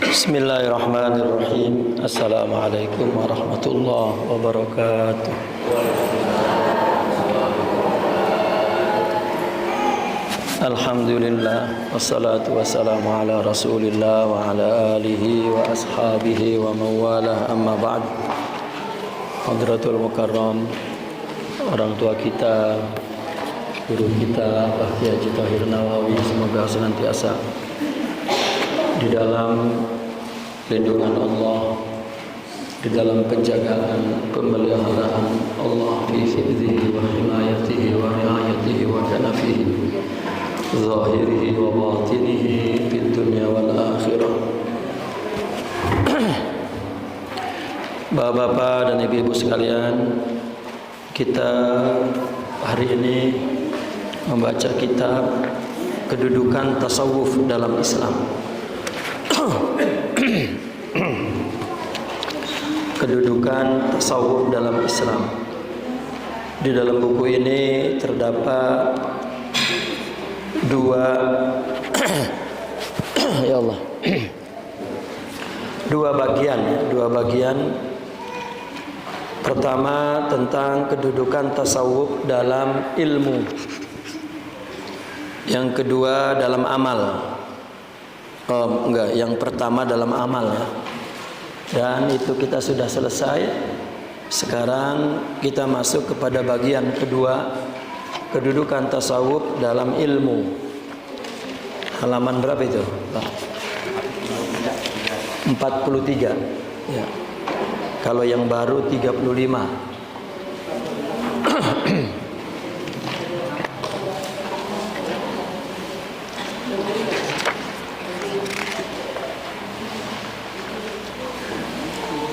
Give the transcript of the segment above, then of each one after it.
Bismillahirrahmanirrahim. Assalamualaikum warahmatullahi wabarakatuh. Alhamdulillah, wassalatu wassalamu ala rasulillah wa ala alihi wa ashabihi wa mawalah, amma ba'd. Hadratul Mukarram, orang tua kita, guru kita Pak Kiai Haji Thahir Nawawi, semoga senantiasa di dalam lindungan Allah, di dalam penjagaan pemeliharaan Allah, fi hifdzihi wa himayatihi wa riayatihi wa kanafihi zahirihi wa batinihi fid dunya wal akhirah. Bapak-bapak dan ibu-ibu sekalian, kita hari ini membaca kitab Kedudukan Tasawuf dalam Islam. Kedudukan tasawuf dalam Islam. Di dalam buku ini terdapat ya Allah, dua bagian. Pertama tentang kedudukan tasawuf dalam ilmu. Yang kedua dalam amal. Yang pertama dalam amal ya. Dan itu kita sudah selesai. Sekarang kita masuk kepada bagian kedua, kedudukan tasawuf dalam ilmu. Halaman berapa itu? 43 ya. Kalau yang baru 35.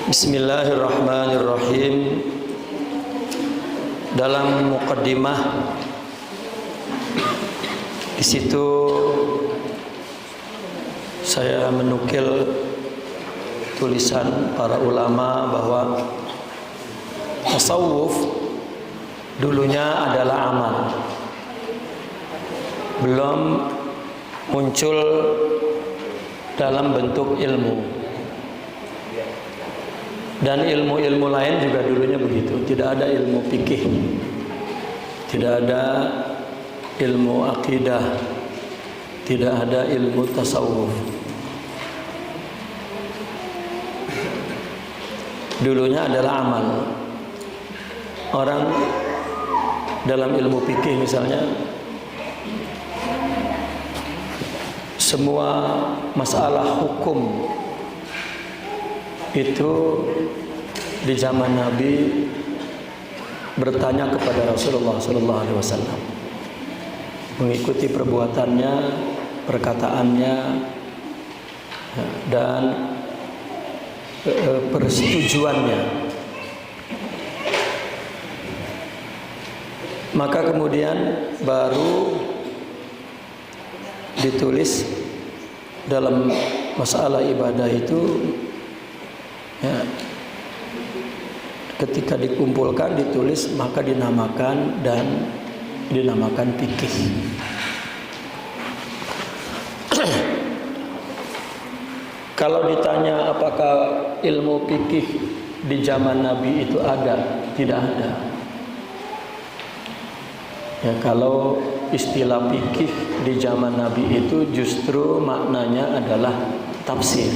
Bismillahirrahmanirrahim. Dalam muqaddimah di situ saya menukil tulisan para ulama bahwa tasawuf dulunya adalah amal, belum muncul dalam bentuk ilmu. Dan ilmu-ilmu lain juga dulunya begitu. Tidak ada ilmu fikih, tidak ada ilmu akidah, tidak ada ilmu tasawuf. Dulunya adalah amal. Orang dalam ilmu fikih misalnya, semua masalah hukum itu di zaman Nabi bertanya kepada Rasulullah sallallahu alaihi wasallam, mengikuti perbuatannya, perkataannya, dan persetujuannya. Maka kemudian baru ditulis dalam masalah ibadah itu ya, ketika dikumpulkan, ditulis, maka dinamakan fikih. Kalau ditanya apakah ilmu fikih di zaman Nabi itu ada, tidak ada. Ya, kalau istilah fikih di zaman Nabi itu justru maknanya adalah tafsir.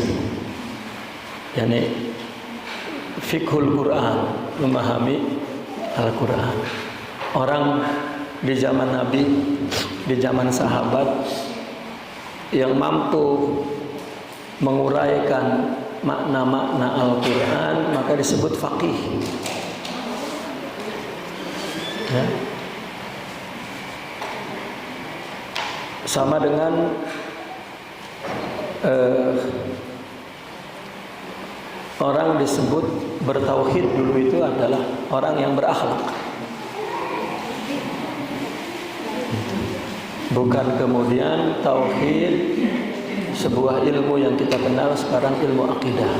Yani fiqhul Quran, memahami Al-Quran. Orang di zaman Nabi, di zaman sahabat yang mampu menguraikan makna-makna Al-Quran, maka disebut faqih ya. Sama dengan orang disebut bertauhid dulu itu adalah orang yang berakhlak, bukan kemudian tauhid sebuah ilmu yang kita kenal sekarang, ilmu akidah.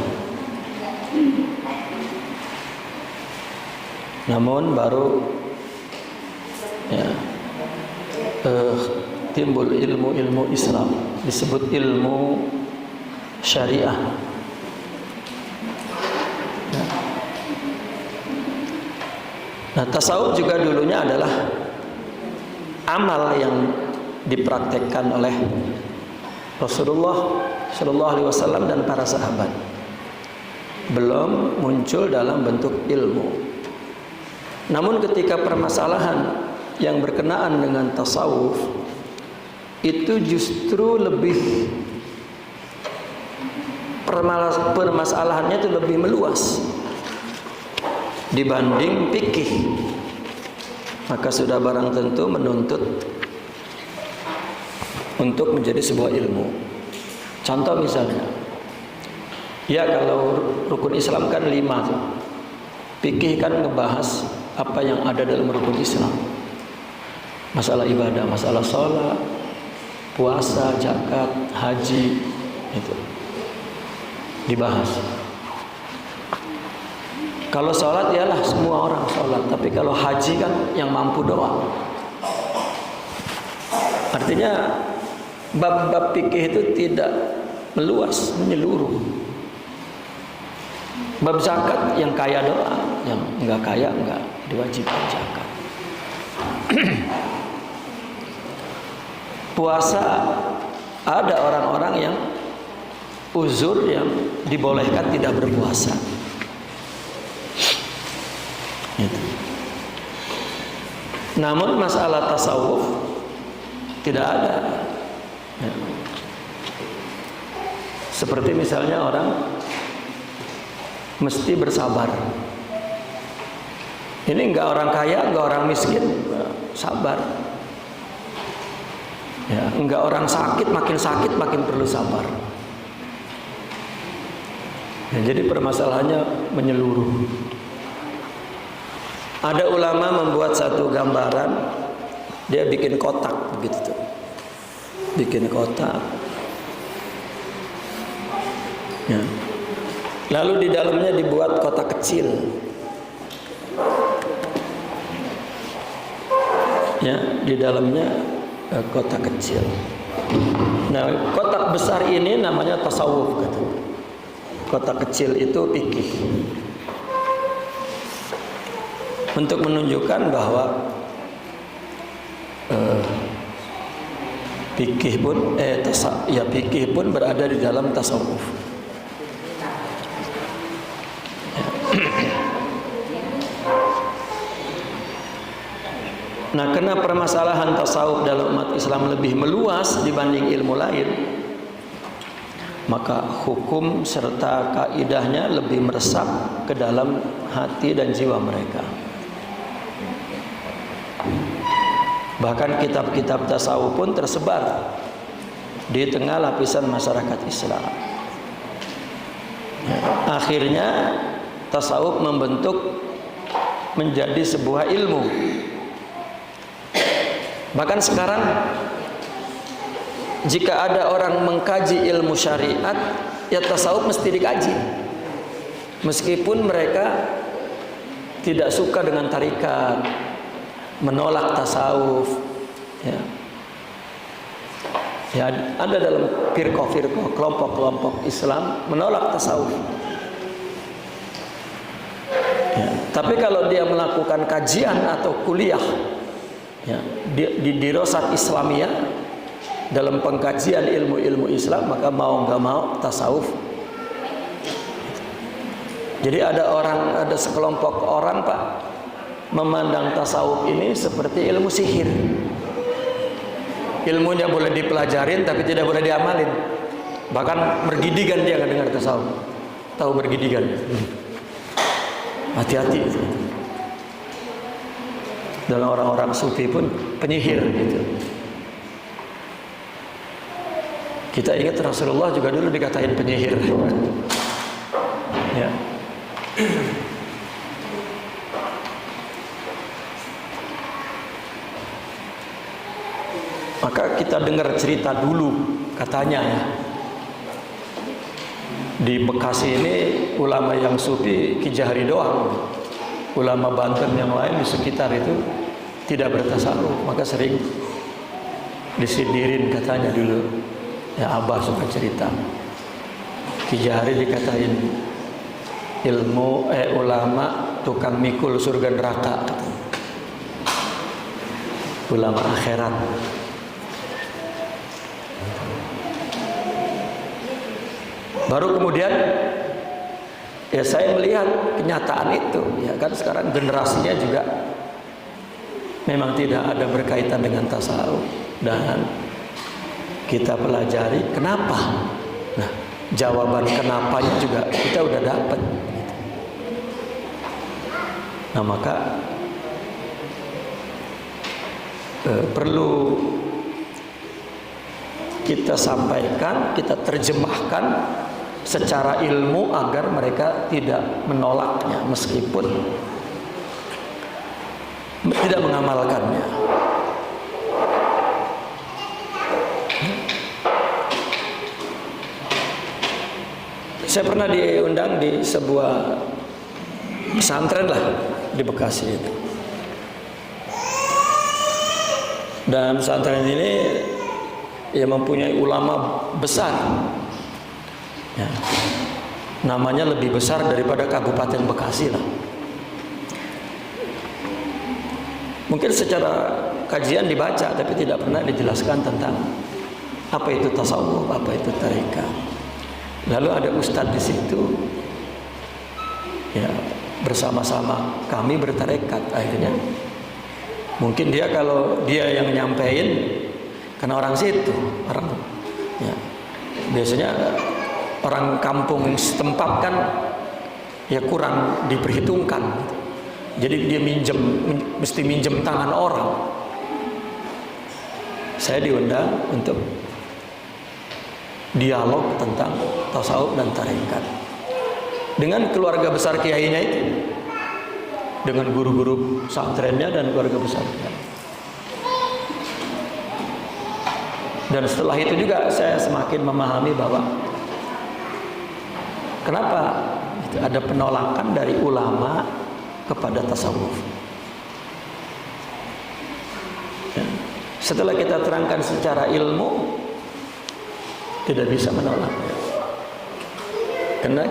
Namun baru ya, timbul ilmu-ilmu Islam, disebut ilmu syariah. Nah, tasawuf juga dulunya adalah amal yang dipraktekkan oleh Rasulullah Shallallahu Alaihi Wasallam dan para sahabat. Belum muncul dalam bentuk ilmu. Namun ketika permasalahan yang berkenaan dengan tasawuf itu justru lebih permasalahannya itu lebih meluas dibanding fikih, maka sudah barang tentu menuntut untuk menjadi sebuah ilmu. Contoh misalnya, ya kalau rukun Islam kan 5 tuh. Fikih kan ngebahas apa yang ada dalam rukun Islam. Masalah ibadah, masalah sholat, puasa, zakat, haji, itu dibahas. Kalau sholat ialah semua orang sholat, tapi kalau haji kan yang mampu doang. Artinya bab-bab fikih itu tidak meluas, menyeluruh. Bab zakat yang kaya doang, yang enggak kaya enggak diwajibkan zakat. Puasa, ada orang-orang yang uzur yang dibolehkan tidak berpuasa. Namun masalah tasawuf tidak ada. Seperti misalnya orang mesti bersabar. Ini enggak orang kaya, enggak orang miskin, sabar. Ya, enggak orang sakit makin perlu sabar. Ya, jadi permasalahannya menyeluruh. Ada ulama membuat satu gambaran, dia bikin kotak begitu tuh. Bikin kotak. Ya. Lalu di dalamnya dibuat kotak kecil. Ya, di dalamnya kotak kecil. Nah, kotak besar ini namanya tasawuf katanya. Kotak kecil itu fikih. Untuk menunjukkan bahwa fikih pun berada di dalam tasawuf. Nah, karena permasalahan tasawuf dalam umat Islam lebih meluas dibanding ilmu lain, maka hukum serta kaidahnya lebih meresap ke dalam hati dan jiwa mereka. Bahkan kitab-kitab tasawuf pun tersebar di tengah lapisan masyarakat Islam. Akhirnya tasawuf membentuk menjadi sebuah ilmu. Bahkan sekarang jika ada orang mengkaji ilmu syariat, ya tasawuf mesti dikaji. Meskipun mereka tidak suka dengan tarikat, menolak tasawuf, ya. Ya, ada dalam firqah-firqah, kelompok-kelompok Islam menolak tasawuf. Ya, tapi kalau dia melakukan kajian atau kuliah, ya, di dirosat Islamiyah dalam pengkajian ilmu-ilmu Islam, maka mau nggak mau tasawuf. Jadi ada sekelompok orang, Pak, memandang tasawuf ini seperti ilmu sihir. Ilmunya boleh dipelajarin tapi tidak boleh diamalin. Bahkan bergidigan dia nggak dengar tasawuf. Tahu bergidigan? Hati-hati itu. Dan orang-orang sufi pun penyihir gitu. Kita ingat Rasulullah juga dulu dikatain penyihir. Ya. Maka kita dengar cerita dulu, katanya ya, di Bekasi ini ulama yang sufi Ki Jahri doang. Ulama Banten yang lain di sekitar itu tidak bertasawuf, maka sering disindirin katanya dulu. Ya Abah suka cerita. Ki Jahari dikatain ulama tukang mikul surga neraka. Ulama akhirat. Baru kemudian ya saya melihat kenyataan itu, ya kan sekarang generasinya juga memang tidak ada berkaitan dengan tasawuf, dan kita pelajari kenapa. Nah, jawaban kenapanya juga kita udah dapat. Nah, maka perlu kita sampaikan, kita terjemahkan secara ilmu agar mereka tidak menolaknya meskipun tidak mengamalkannya. Saya pernah diundang di sebuah pesantren lah di Bekasi itu. Dan pesantren ini ya mempunyai ulama besar. Ya. Namanya lebih besar daripada Kabupaten Bekasi lah. Mungkin secara kajian dibaca tapi tidak pernah dijelaskan tentang apa itu tasawuf, apa itu tarekat. Lalu ada ustadz di situ, ya bersama-sama kami bertarekat akhirnya. Mungkin dia kalau dia yang nyampein karena orang situ, orang ya biasanya orang kampung setempat kan ya kurang diperhitungkan. Jadi dia mesti minjem tangan orang. Saya diundang untuk dialog tentang tasawuf dan tarekat dengan keluarga besar kiainya itu, dengan guru-guru pesantrennya dan keluarga besarnya. Dan setelah itu juga saya semakin memahami bahwa kenapa ada penolakan dari ulama kepada tasawuf. Ya. Setelah kita terangkan secara ilmu, tidak bisa menolaknya. Karena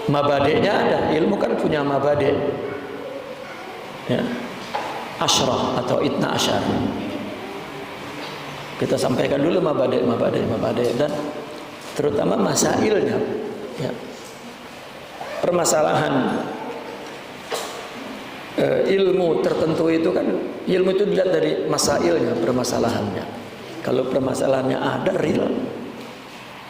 mabadenya ada, ilmu kan punya mabade. Ya. Asyrah atau itna asyar. Kita sampaikan dulu mabade dan terutama masailnya. Ya. Permasalahan ilmu tertentu itu kan, ilmu itu dilihat dari masailnya, permasalahannya. Kalau permasalahannya ada real,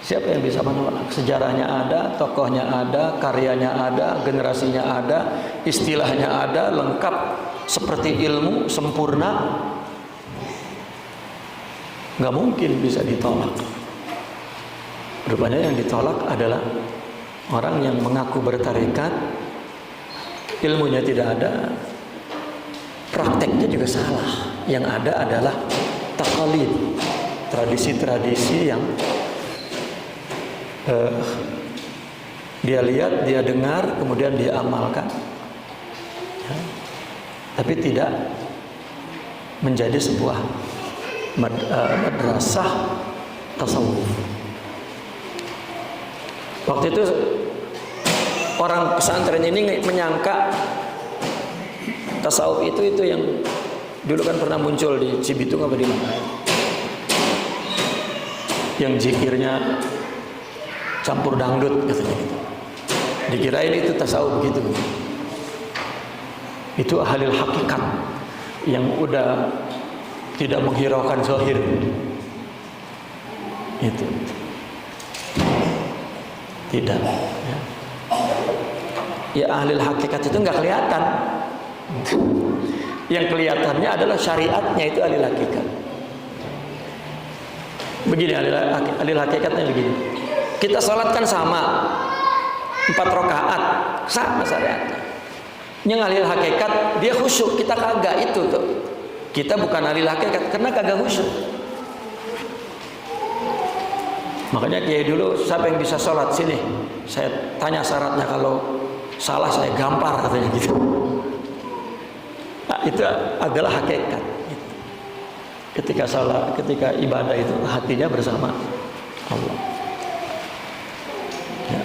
siapa yang bisa menolak? Sejarahnya ada, tokohnya ada, karyanya ada, generasinya ada, istilahnya ada, lengkap seperti ilmu, sempurna. Nggak mungkin bisa ditolak. Rupanya yang ditolak adalah orang yang mengaku bertarekat, ilmunya tidak ada, prakteknya juga salah. Yang ada adalah taqalid, tradisi-tradisi yang dia lihat, dia dengar, kemudian dia amalkan, ya. Tapi tidak menjadi sebuah madrasah tasawuf. Waktu itu orang pesantren ini menyangka tasawuf itu yang dulu kan pernah muncul di Cibitung apa di mana, yang zikirnya campur dangdut katanya gitu. Dikirain itu tasawuf gitu. Itu ahlul hakikat yang udah tidak menghiraukan zahir. Itu tidak. Ya ahlul hakikat itu nggak kelihatan. Yang kelihatannya adalah syariatnya, itu ahlul hakikat. Begini ahlul hakikatnya begini. Kita sholat kan sama 4 rakaat, sama syariatnya. Yang ahlul hakikat dia khusyuk, kita kagak itu tuh. Kita bukan ahlul hakikat karena kagak khusyuk. Makanya kiai dulu, siapa yang bisa sholat sini? Saya tanya syaratnya, kalau salah saya gampar katanya gitu. Nah, itu adalah hakikat. ketika salat, ketika ibadah itu hatinya bersama Allah. Ya.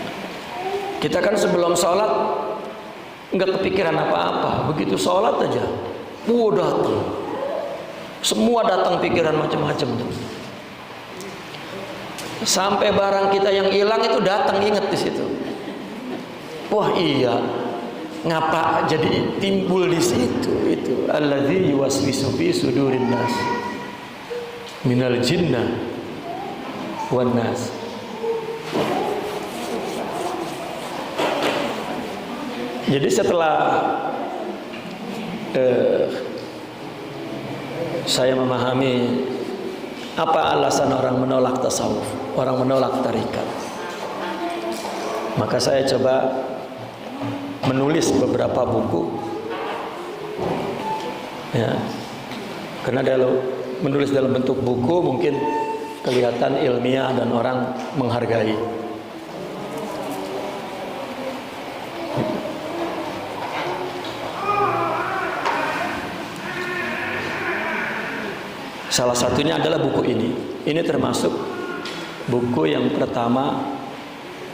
Kita kan sebelum sholat nggak kepikiran apa-apa, begitu sholat aja, datang, semua datang pikiran macam-macam tuh. Sampai barang kita yang hilang itu datang, ingat di situ. Wah iya, ngapa jadi timbul di situ itu? Alladzi yuwaswisu fi sudurin nas minal jinnah wan nas. Jadi setelah saya memahami apa alasan orang menolak tasawuf, orang menolak tarikat, maka saya coba menulis beberapa buku, ya, karena kalau menulis dalam bentuk buku mungkin kelihatan ilmiah dan orang menghargai. Salah satunya adalah buku ini. Ini termasuk buku yang pertama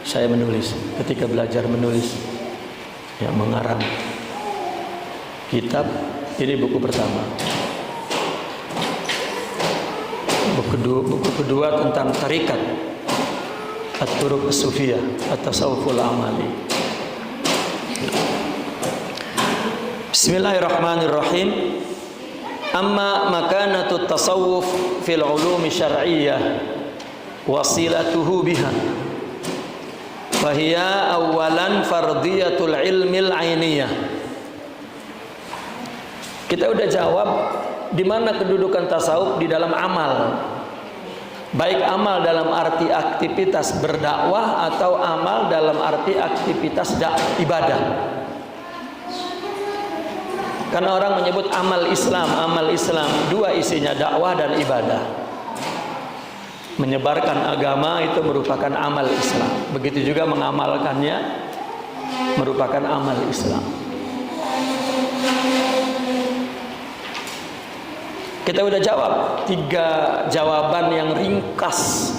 saya menulis ketika belajar menulis, ya, mengarang kitab. Ini buku pertama. Buku kedua tentang tarikat, At-Turuq As-Sufiyah, At-Tasawuful Amali. Bismillahirrahmanirrahim. Amma makanatu tasawuf fil ulumi syar'iyyah wasilatuhu biha fahiya awalan fardiyatul ilmil ainiyah. Kita udah jawab di mana kedudukan tasawuf di dalam amal, baik amal dalam arti aktivitas berdakwah atau amal dalam arti aktivitas ibadah. Karena orang menyebut amal Islam, dua isinya, dakwah dan ibadah. Menyebarkan agama itu merupakan amal Islam. Begitu juga mengamalkannya merupakan amal Islam. Kita udah jawab 3 jawaban yang ringkas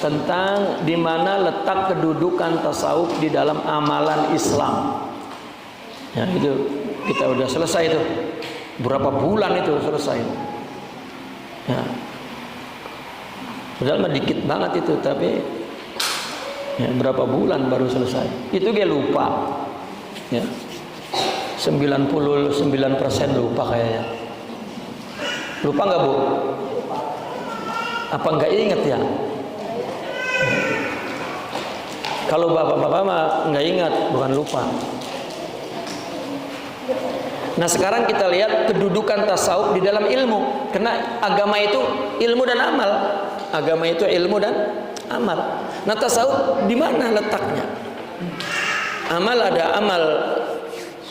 tentang di mana letak kedudukan tasawuf di dalam amalan Islam. Ya, itu kita udah selesai itu. Berapa bulan itu selesai. Ya. Padahal mah dikit banget itu, tapi ya, berapa bulan baru selesai. Itu dia lupa. Ya. 99% lupa kayaknya. Lupa nggak, Bu? Apa nggak inget ya? Kalau bapak-bapak mah nggak ingat, bukan lupa. Nah sekarang kita lihat kedudukan tasawuf di dalam ilmu. Karena agama itu ilmu dan amal. Agama itu ilmu dan amal. Nah tasawuf di mana letaknya? Amal, ada amal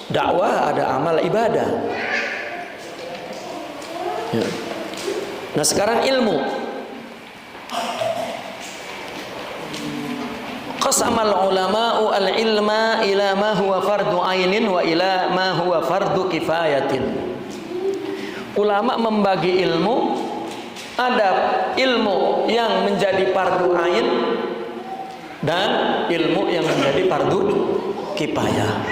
dakwah, ada amal ibadah. Ya. Nah sekarang ilmu. Qasamal ulama'u al-ilma ila ma huwa fardu ainin wa ila ma huwa fardu kifayatin. Ulama membagi ilmu, ada ilmu yang menjadi fardu ain dan ilmu yang menjadi fardu kifayah.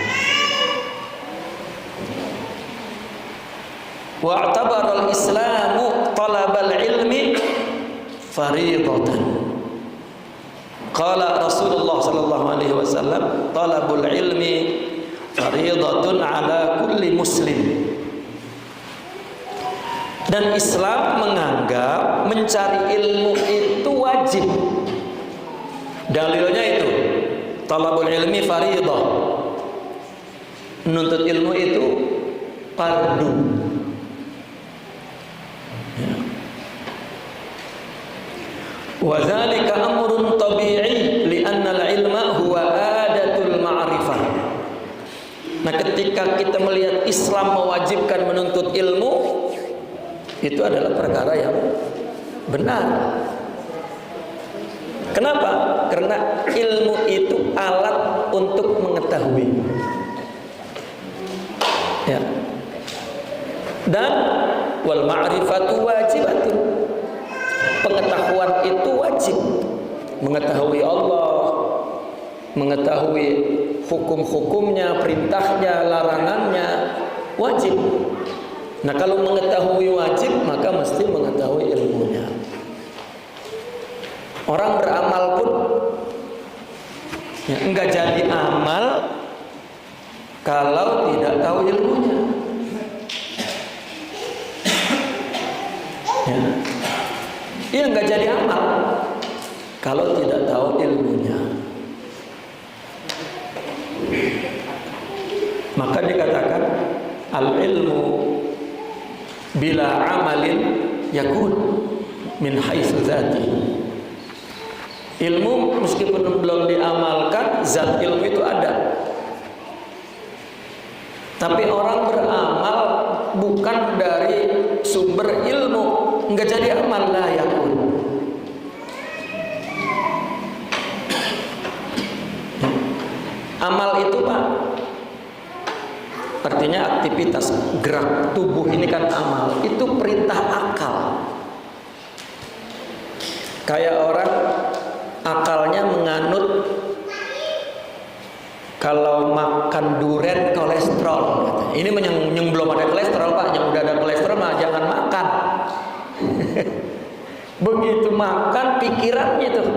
Wa'tabara al-islamu talabal ilmi fariidatan. Qala Rasulullah sallallahu alaihi wasallam, talabul ilmi fariidatun ala kulli muslim. Dan Islam menganggap mencari ilmu itu wajib. Dalilnya itu talabul ilmi fariidah. Menuntut ilmu itu fardu. Wa dzalika amrun tabi'i li'anna al-ilma huwa adatul ma'rifah. Nah, ketika kita melihat Islam mewajibkan menuntut ilmu, itu adalah perkara yang benar. Kenapa? Karena ilmu itu alat untuk mengetahui. Ya. Dan wal ma'rifatu wajibatun. mengetahui Allah, mengetahui hukum-hukumnya, perintahnya, larangannya, wajib. Nah, kalau mengetahui wajib, maka mesti mengetahui ilmunya. Orang beramal pun ya, enggak jadi amal kalau tidak tahu ilmunya. Ya. Ia enggak jadi amal kalau tidak tahu ilmunya. Maka dikatakan al-ilmu bila amalin yakun min haitsu dzati. Ilmu meskipun belum diamalkan, zat ilmu itu ada. Tapi orang beramal bukan dari sumber ilmu, enggak jadi amal, la yakun. Amal itu Pak, artinya aktivitas gerak tubuh ini kan amal. Itu perintah akal. Kayak orang akalnya menganut kalau makan durian kolesterol. Ini yang belum ada kolesterol Pak, yang udah ada kolesterol mah jangan makan. Begitu makan pikirannya tuh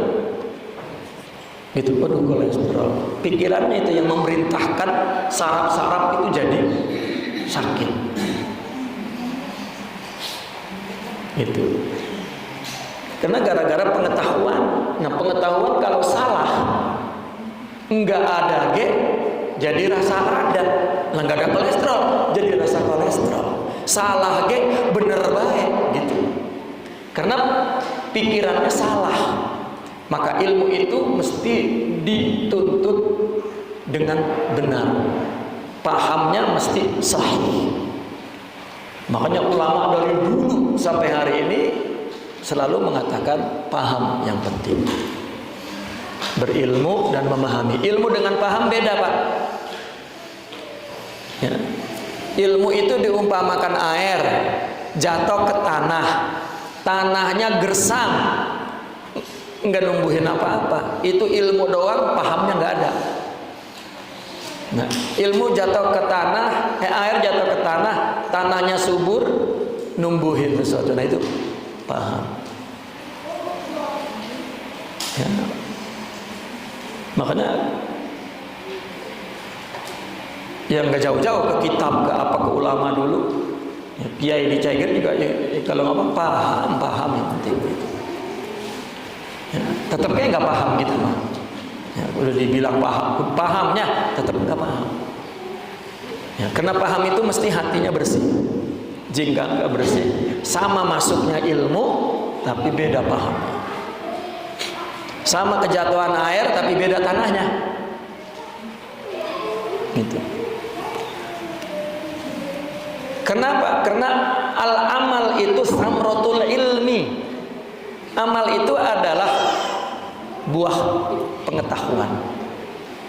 itu penuh kolesterol. Pikirannya itu yang memerintahkan saraf-saraf itu jadi sakit. Itu. Karena gara-gara pengetahuan. Nah, pengetahuan kalau salah enggak ada jadi rasa ada. Lah enggak ada kolesterol, jadi rasa kolesterol. Salah bener baik gitu. Karena pikirannya salah. Maka ilmu itu mesti dituntut dengan benar. Pahamnya mesti sahih. Makanya ulama dari dulu sampai hari ini selalu mengatakan paham yang penting. Berilmu dan memahami. Ilmu dengan paham beda Pak. Ya. Ilmu itu diumpamakan air jatuh ke tanah. Tanahnya gersang, nggak numbuhin apa-apa. Itu ilmu doang, pahamnya nggak ada. Nah, ilmu jatuh ke tanah, air jatuh ke tanah, tanahnya subur, numbuhin sesuatu. Nah itu paham. Ya. Makanya yang nggak jauh-jauh ke kitab, ke apa, ke ulama dulu. Ya, Kiai di Caiger juga ya, kalau ngomong paham yang penting. Ya, tetap kayak nggak paham gitu mah. Ya, udah dibilang pahamnya tetap nggak paham. Ya, karena paham itu mesti hatinya bersih. Jika nggak bersih, sama masuknya ilmu, tapi beda pahamnya. Sama kejatuhan air, tapi beda tanahnya. Gitu. Kenapa? Karena al-amal itu samratul ilmi. Amal itu adalah buah pengetahuan.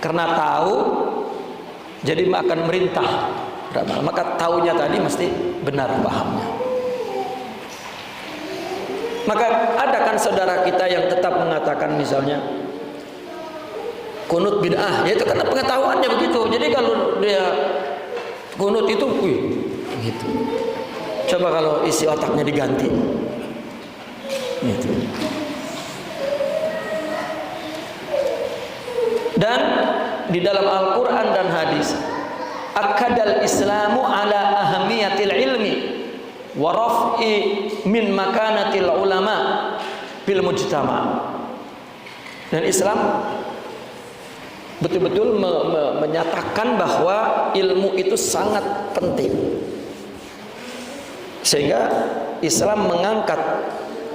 Karena tahu, jadi akan merintah beramal. Maka taunya tadi mesti benar pahamnya. Maka ada kan saudara kita yang tetap mengatakan misalnya kunut bid'ah, yaitu karena pengetahuannya begitu. Jadi kalau dia kunut itu, gitu. Coba kalau isi otaknya diganti, gitu. Dan di dalam Al-Quran dan hadis, akadal Islamu ala ahamiyatil ilmi wa raf'i min makanatil ulama fil mujtama. Dan Islam betul-betul menyatakan bahwa ilmu itu sangat penting, sehingga Islam mengangkat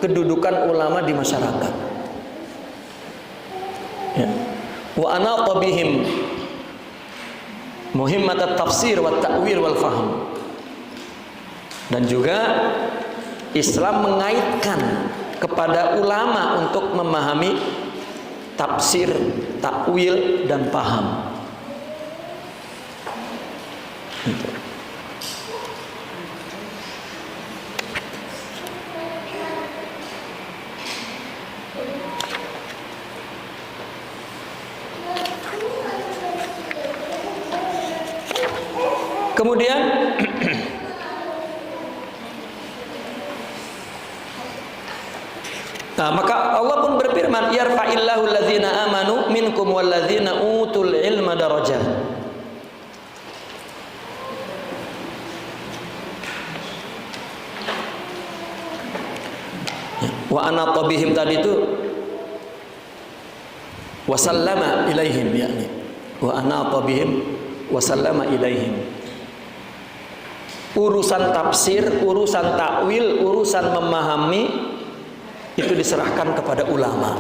kedudukan ulama di masyarakat. Ya. Wa anaqa bihim muhimmat at-tafsir wa ta'wil wal fahm. Dan juga Islam mengaitkan kepada ulama untuk memahami tafsir, takwil dan paham. Gitu. Kemudian nah, maka Allah pun berfirman, yarfa'illahu alladzina amanu minkum walladzina utul ilma darajat. Wa anata bihim tadi itu wasallama ilaihim, yakni wa anata bihim wasallama ilaihim. Urusan tafsir, urusan takwil, urusan memahami itu diserahkan kepada ulama.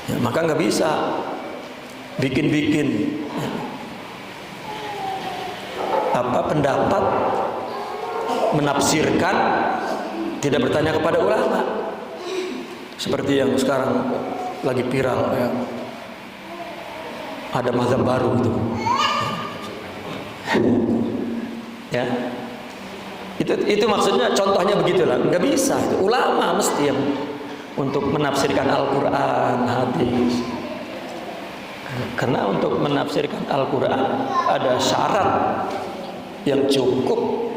Ya, maka nggak bisa bikin-bikin pendapat, menafsirkan, tidak bertanya kepada ulama. Seperti yang sekarang lagi viral, ya. Ada mazhab baru itu. Ya. Itu maksudnya, contohnya begitulah. Nggak bisa, itu ulama mesti yang untuk menafsirkan Al-Quran, hadis. Karena untuk menafsirkan Al-Quran ada syarat yang cukup,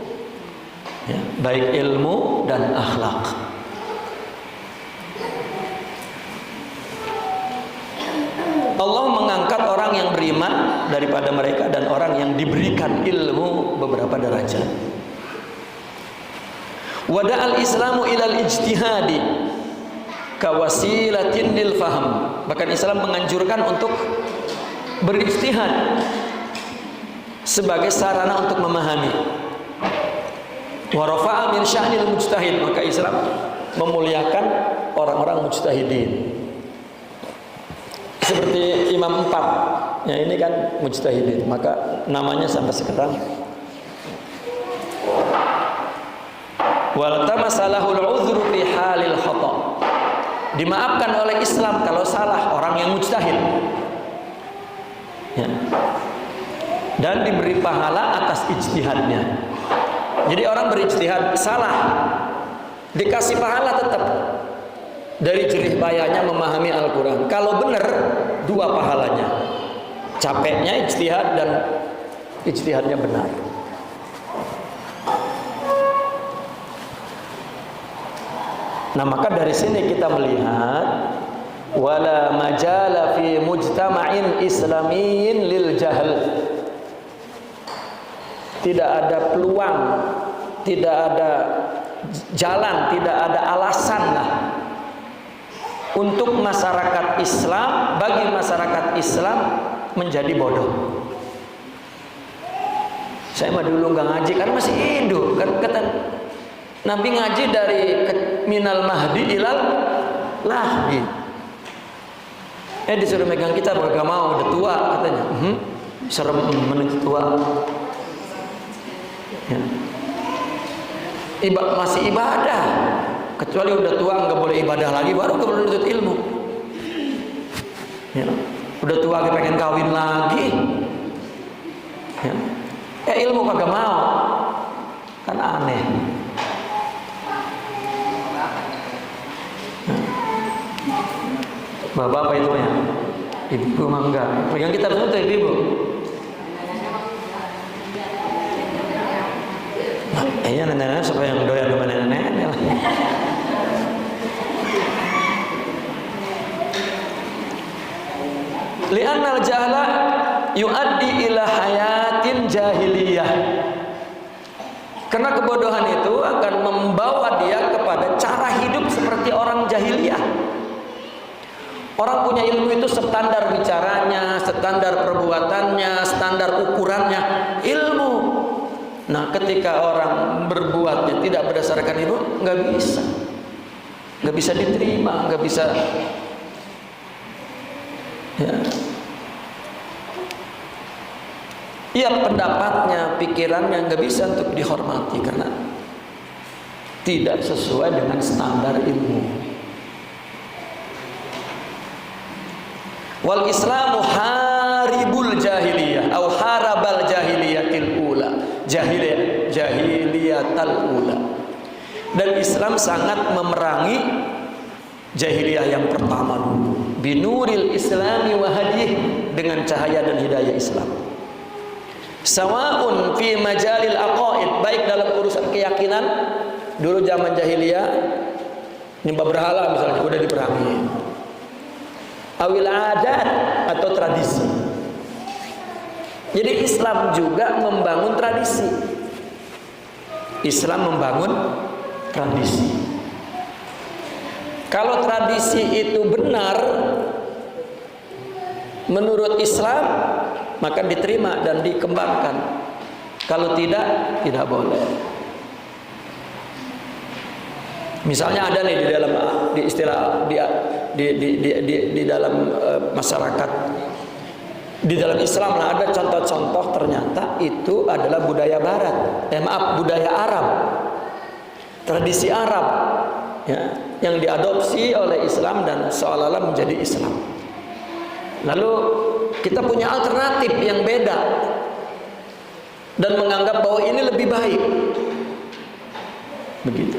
ya, baik ilmu dan akhlak. Allah mengangkat orang yang beriman daripada mereka dan orang yang diberikan ilmu beberapa derajat. Wada'al Islamu ilal ijtihadi kawasilatin lil faham. Bahkan Islam menganjurkan untuk berijtihad sebagai sarana untuk memahami. Wa rafa'a min sya'nil mujtahid. Maka Islam memuliakan orang-orang mujtahidin. Seperti Imam 4, ya ini kan mujtahidin, maka namanya sampai sekarang wal tamasalahul uzru fi halil khata. Dimaafkan oleh Islam kalau salah orang yang mujtahid, ya. Dan diberi pahala atas ijtihadnya. Jadi orang berijtihad salah, dikasih pahala tetap dari jerih payahnya memahami Al-Quran. Kalau benar, 2 pahalanya, capeknya ijtihad dan ijtihadnya benar. Nah, maka dari sini kita melihat wala majala fi mujtama'in islamiyyin lil jahl. Tidak ada peluang, tidak ada jalan, tidak ada alasan lah untuk masyarakat Islam, bagi masyarakat Islam menjadi bodoh. Saya mah dulu nggak ngaji karena masih hidup, kan kata Nabi ngaji dari minal mahdi ilal lahdi. Disuruh megang kitab, gak mau, udah tua katanya. Serem menuju tua. Ya. Masih ibadah, kecuali udah tua nggak boleh ibadah lagi, baru nggak boleh menuntut ilmu. Ya. Udah tua lagi pengen kawin lagi, ya. Ilmu kagak mau, kan aneh. Bapak apa itu ya? Ibu mah enggak. Pegang kitab semua tuh ibu. Iya, nenek-nenek supaya yang doyan sama nenek-nenek lah. Li'annal jahla yuaddi ila hayatin jahiliyah. Karena kebodohan itu akan membawa dia kepada cara hidup seperti orang jahiliyah. Orang punya ilmu itu standar bicaranya, standar perbuatannya, standar ukurannya, ilmu. Nah, ketika orang berbuatnya tidak berdasarkan ilmu, nggak bisa diterima, nggak bisa. Ya. Iya, pendapatnya, pikirannya nggak bisa untuk dihormati karena tidak sesuai dengan standar ilmu. Wal Islamu haribul jahiliyah atau harabal jahiliyatil ula, jahiliyatal ula. Dan Islam sangat memerangi jahiliyah yang pertama dulu. Binuril Islami wa hadiyih, dengan cahaya dan hidayah Islam. Sawa'un fi majalil aqaid, baik dalam urusan keyakinan. Dulu zaman jahiliyah nyembah berhala misalnya udah diperangi. Awil adat atau tradisi. Jadi Islam juga membangun tradisi. Islam membangun tradisi. Kalau tradisi itu benar menurut Islam, maka diterima dan dikembangkan. Kalau tidak, tidak boleh. Misalnya ada nih di dalam di dalam masyarakat, di dalam Islam lah ada contoh-contoh ternyata itu adalah budaya Barat. Budaya Arab, tradisi Arab, ya, yang diadopsi oleh Islam dan seolah-olah menjadi Islam. Lalu kita punya alternatif yang beda dan menganggap bahwa ini lebih baik. Begitu.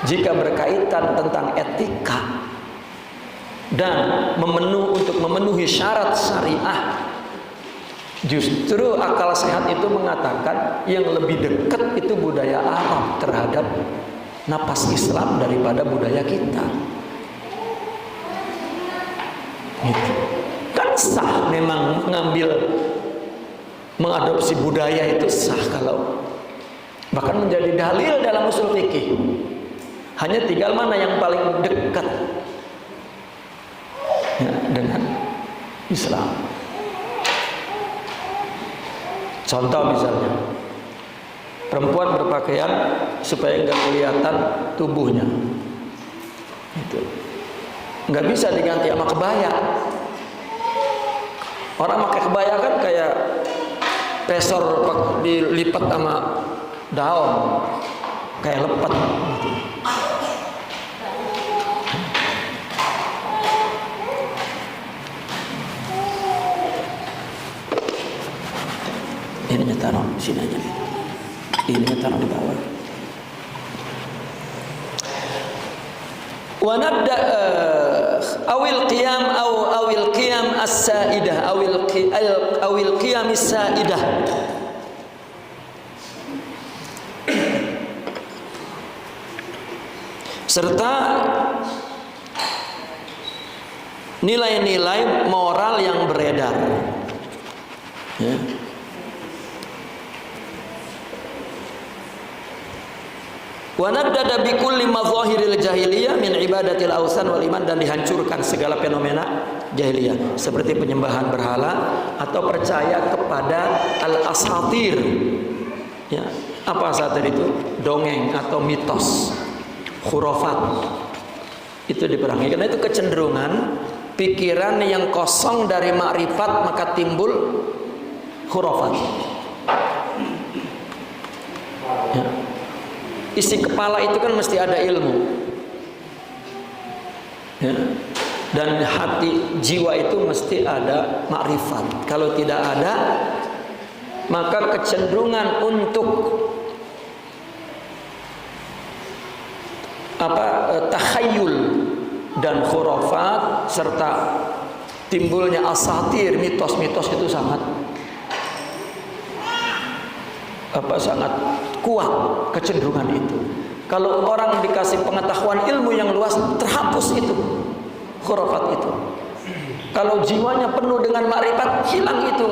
Jika berkaitan tentang etika dan untuk memenuhi syarat syariah, justru akal sehat itu mengatakan yang lebih dekat itu budaya Arab terhadap napas Islam daripada budaya kita. Gitu. Kan sah memang mengadopsi budaya itu sah, kalau bahkan menjadi dalil dalam usul fikih. Hanya tinggal mana yang paling dekat ya, dengan Islam. Contoh misalnya, perempuan berpakaian supaya nggak kelihatan tubuhnya, itu nggak bisa diganti sama kebaya. Orang pakai kebaya kan kayak pesor dilipat sama daun, kayak lepet gitu. Ini taruh di sini aja. Ini taruh di bawah. Wa nabda awil qiyam as-saidah awil qiyam as-saidah. Serta nilai-nilai moral yang beredar. Ya. Wa nabdada bi kulli madhahiril jahiliyah min ibadatil awsan wal iman, dan dihancurkan segala fenomena jahiliyah seperti penyembahan berhala atau percaya kepada al-asatir. Ya, apa asatir itu? Dongeng atau mitos, khurafat. Itu diperangi karena itu kecenderungan pikiran yang kosong dari makrifat, maka timbul khurafat. Ya. Isi kepala itu kan mesti ada ilmu, ya. Dan hati jiwa itu mesti ada makrifat. Kalau tidak ada, maka kecenderungan untuk takhayul dan khurafat serta timbulnya asatir, mitos-mitos itu sangat kuat kecenderungan itu. Kalau orang dikasih pengetahuan ilmu yang luas, terhapus itu khurafat itu. Kalau jiwanya penuh dengan makrifat, hilang itu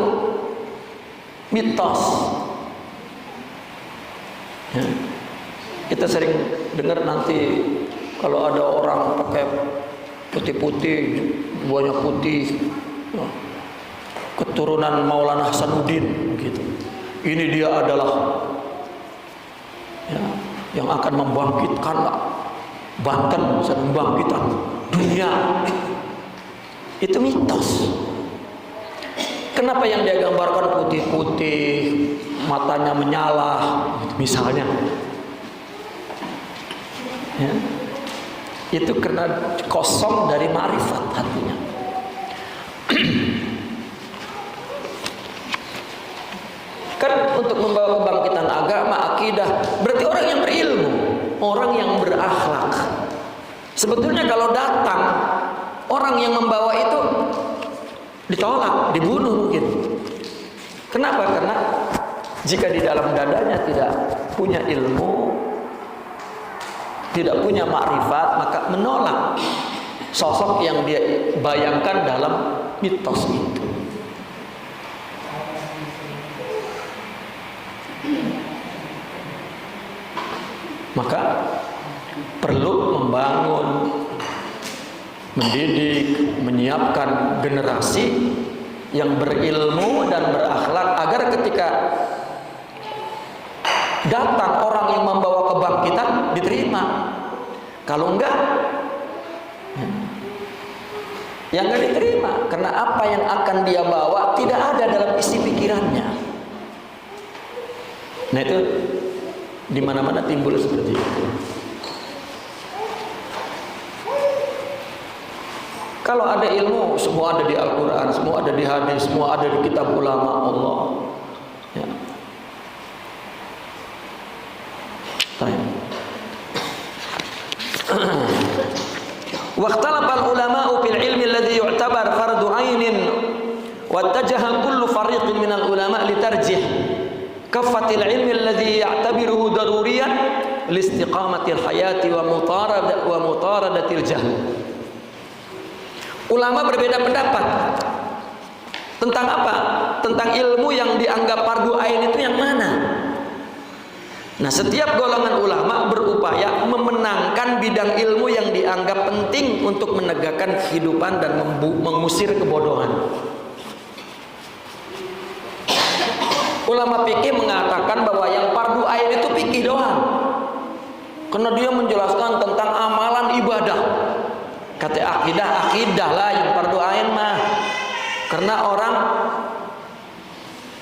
mitos. Ya. Kita sering dengar nanti kalau ada orang pakai putih-putih, buahnya putih, keturunan Maulana Hasanuddin gitu. Ini dia adalah ya, yang akan membangkitkan Banten, membangkitkan dunia. Itu mitos. Kenapa yang dia gambarkan putih-putih, matanya menyala, misalnya? Ya. Itu karena kosong dari ma'rifat hatinya. Kan untuk membawa kebangkitan agama, akidah, berarti orang yang berilmu, orang yang berakhlak. Sebetulnya kalau datang orang yang membawa itu ditolak, dibunuh mungkin. Kenapa? Karena Jika di dalam dadanya tidak punya ilmu, tidak punya makrifat, maka menolak sosok yang dia bayangkan dalam mitos itu. Maka perlu membangun, mendidik, menyiapkan generasi yang berilmu dan berakhlak agar ketika datang orang yang membawa kebangkitan diterima. Kalau enggak, yang enggak diterima, karena apa yang akan dia bawa tidak ada dalam isi pikirannya. Nah itu di mana-mana timbul seperti itu. Kalau ada ilmu, semua ada di Al-Quran, semua ada di hadis, semua ada di kitab ulama Allah. Ya. Waqtalafal ulama'u fil ilmi alladhi yu'tabar fardu 'ainin wattajaha kullu fariqin minal ulama' litarjih kaffatil ilmi alladhi ya'tabiruhu daruriyan liistiqamatil hayati wa mutaradatil jahl. Ulama berbeda pendapat tentang apa? Tentang ilmu yang dianggap fardu ain itu yang mana? Nah, setiap golongan ulama berupaya memenangkan bidang ilmu yang dianggap penting untuk menegakkan kehidupan dan mengusir kebodohan. Ulama fikih mengatakan bahwa yang fardu ain itu fikih doang, karena dia menjelaskan tentang amalan ibadah. Kata akidah lah yang fardu ain mah, karena orang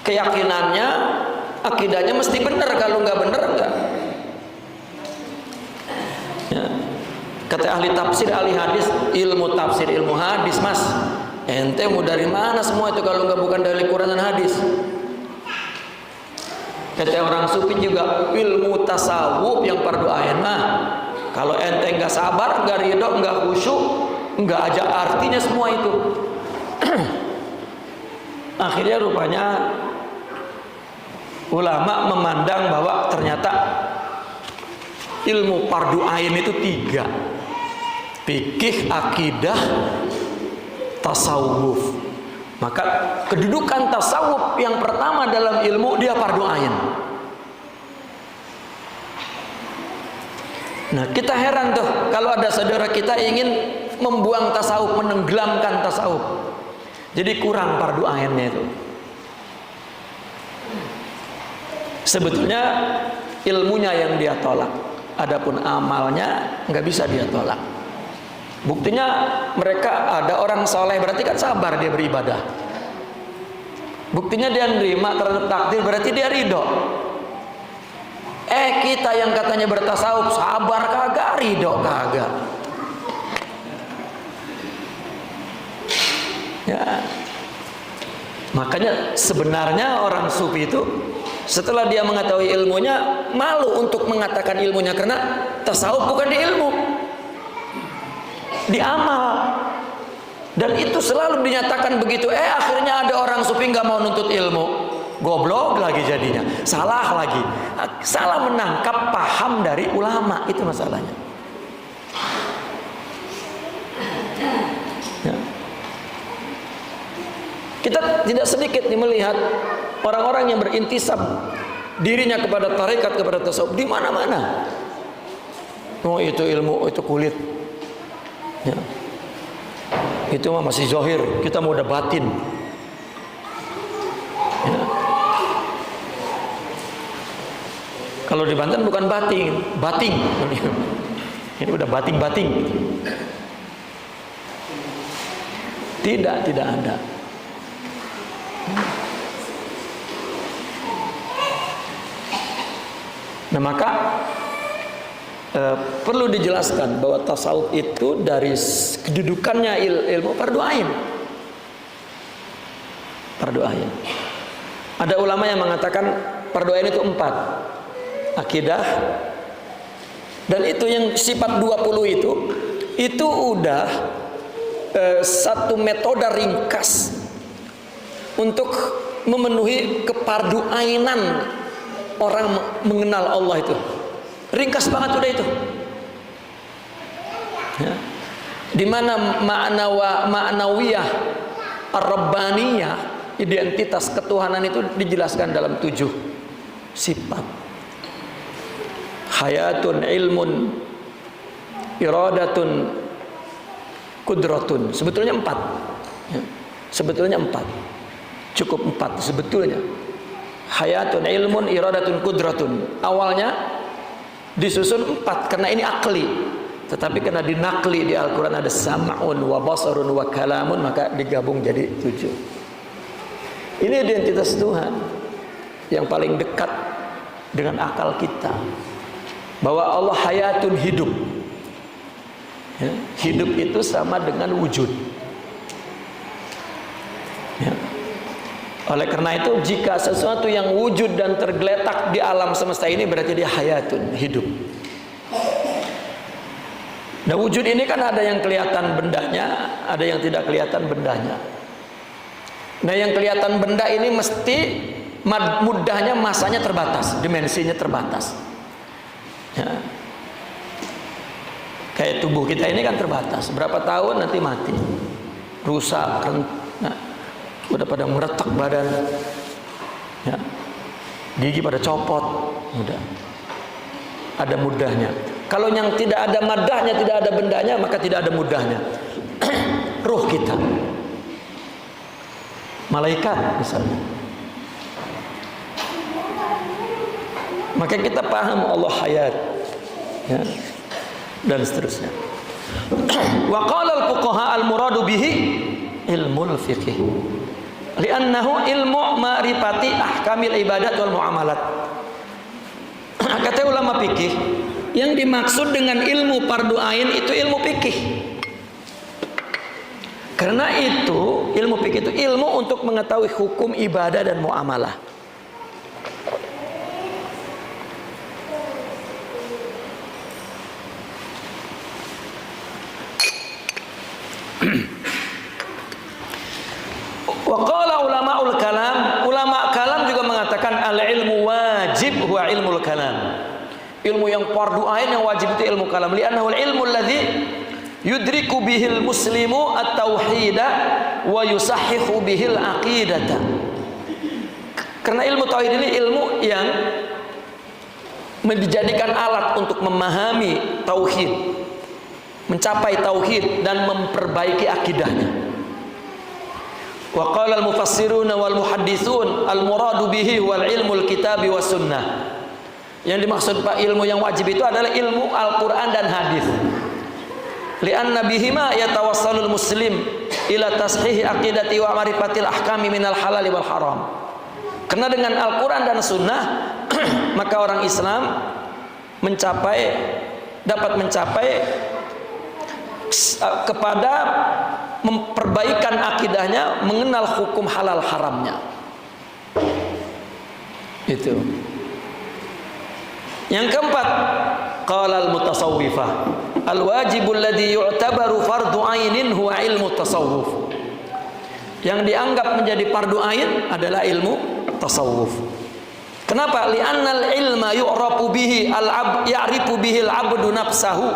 keyakinannya akidahnya mesti benar, kalau nggak benar enggak. Ya. Kata ahli tafsir, ahli hadis, ilmu tafsir, ilmu hadis, mas, ente mau dari mana semua itu kalau nggak bukan dari Quran dan hadis? Kata orang sufi juga, ilmu tasawuf yang fardu ain mah, kalau ente nggak sabar, nggak ridho, nggak khusyuk, nggak aja artinya semua itu. Akhirnya rupanya ulama memandang bahwa ternyata ilmu fardu ain itu 3: fikih, akidah, tasawuf. Maka kedudukan tasawuf yang pertama dalam ilmu dia fardu ain. Nah, kita heran tuh kalau ada saudara kita ingin membuang tasawuf, menenggelamkan tasawuf, jadi kurang fardu ainnya itu. Sebetulnya ilmunya yang dia tolak, adapun amalnya nggak bisa dia tolak. Buktinya mereka ada orang soleh, berarti kan sabar dia beribadah. Buktinya dia nerima terhadap takdir, berarti dia ridho. Kita yang katanya bertasawuf, sabar kagak, ridho kagak. Ya, makanya sebenarnya orang sufi itu setelah dia mengetahui ilmunya, malu untuk mengatakan ilmunya, karena tasawuf bukan di ilmu, di amal. Dan itu selalu dinyatakan begitu. Akhirnya ada orang sufi nggak mau nuntut ilmu, goblok lagi jadinya, salah lagi, salah menangkap paham dari ulama, itu masalahnya. Ya. Kita tidak sedikit melihat orang-orang yang berintisab dirinya kepada tarekat, kepada tasawuf di mana-mana. Oh, itu ilmu, itu kulit. Ya. Itu mah masih zahir, kita mau udah batin. Ya. Kalau di Banten bukan bating. Ini udah bating-bating. Tidak ada. Nah, maka perlu dijelaskan bahwa tasawuf itu dari kedudukannya ilmu fardu ain. Fardu ain. Ada ulama yang mengatakan fardu ain itu 4: akidah, dan itu yang sifat 20 itu udah satu metode ringkas untuk memenuhi keparduainan orang mengenal Allah itu. Ringkas banget udah itu. Ya. Di mana ma'nawiyah ar-rabbaniyah, identitas ketuhanan itu dijelaskan dalam 7 sifat. Hayatun, ilmun, iradatun, kudratun. Sebetulnya 4. Ya. Sebetulnya 4. Cukup 4 sebetulnya. Hayatun, ilmun, iradatun, kudratun. Awalnya disusun 4 karena ini akli. Tetapi karena dinakli di Al-Quran ada sam'un wa basarun wa kalamun, maka digabung jadi 7. Ini identitas Tuhan yang paling dekat dengan akal kita, bahwa Allah hayatun, hidup. Ya, hidup itu sama dengan wujud. Ya. Oleh karena itu, jika sesuatu yang wujud dan tergeletak di alam semesta ini, berarti dia hayatun, hidup. Nah, wujud ini kan ada yang kelihatan bendanya, ada yang tidak kelihatan bendanya. Nah, yang kelihatan benda ini mesti mudahnya masanya terbatas, dimensinya terbatas. Ya. Kayak tubuh kita ini kan terbatas, berapa tahun nanti mati, rusak, nah, udah pada meretak badan, ya. Gigi pada copot, udah ada mudahnya. Kalau yang tidak ada madahnya, tidak ada bendanya, maka tidak ada mudahnya. Ruh kita, malaikat misalnya, maka kita paham Allah hayat, ya, dan seterusnya. Wa qala al-fuqaha al-muradu bihi ilmul fiqh, li'annahu ilmu ma'rifati ahkamil ibadat wal muamalat. Kata ulama fikih, yang dimaksud dengan ilmu fardu ain itu ilmu fikih. Karena itu ilmu fikih itu ilmu untuk mengetahui hukum ibadah dan muamalah. Wa qala ulamaul kalam, ulama kalam juga mengatakan al-ilmu wajib huwa ilmul kalam. Ilmu yang fardu ain yang wajib itu ilmu kalam. Li'annahu al-ilmu alladhi yudriku bihil muslimu at-tauhida wa yusahhihu bihil aqidata. Karena ilmu tauhid ini ilmu yang dijadikan alat untuk memahami tauhid, mencapai tauhid dan memperbaiki akidahnya. Wa qala al-mufassiruna wal muhadditsun al-muradu bihi wal ilmul kitabi was sunnah. Yang dimaksud Pak ilmu yang wajib itu adalah ilmu Al-Quran dan hadis. Li'anna bihima yatawassalul muslim ila tashihi aqidati wa ma'rifatil ahkami minal halal wal haram. Karena dengan Al-Quran dan sunnah maka orang Islam dapat mencapai kepada memperbaikan akidahnya, mengenal hukum halal haramnya. Itu. Yang keempat, qala al-mutasawwifah, al-wajibul ladzi yu'tabaru fardu ainin huwa ilmu tasawuf. Yang dianggap menjadi fardu ain adalah ilmu tasawuf. Kenapa? Li'annal ilma yu'rafu bihi ya'rifu bihi al-'abdu nafsahu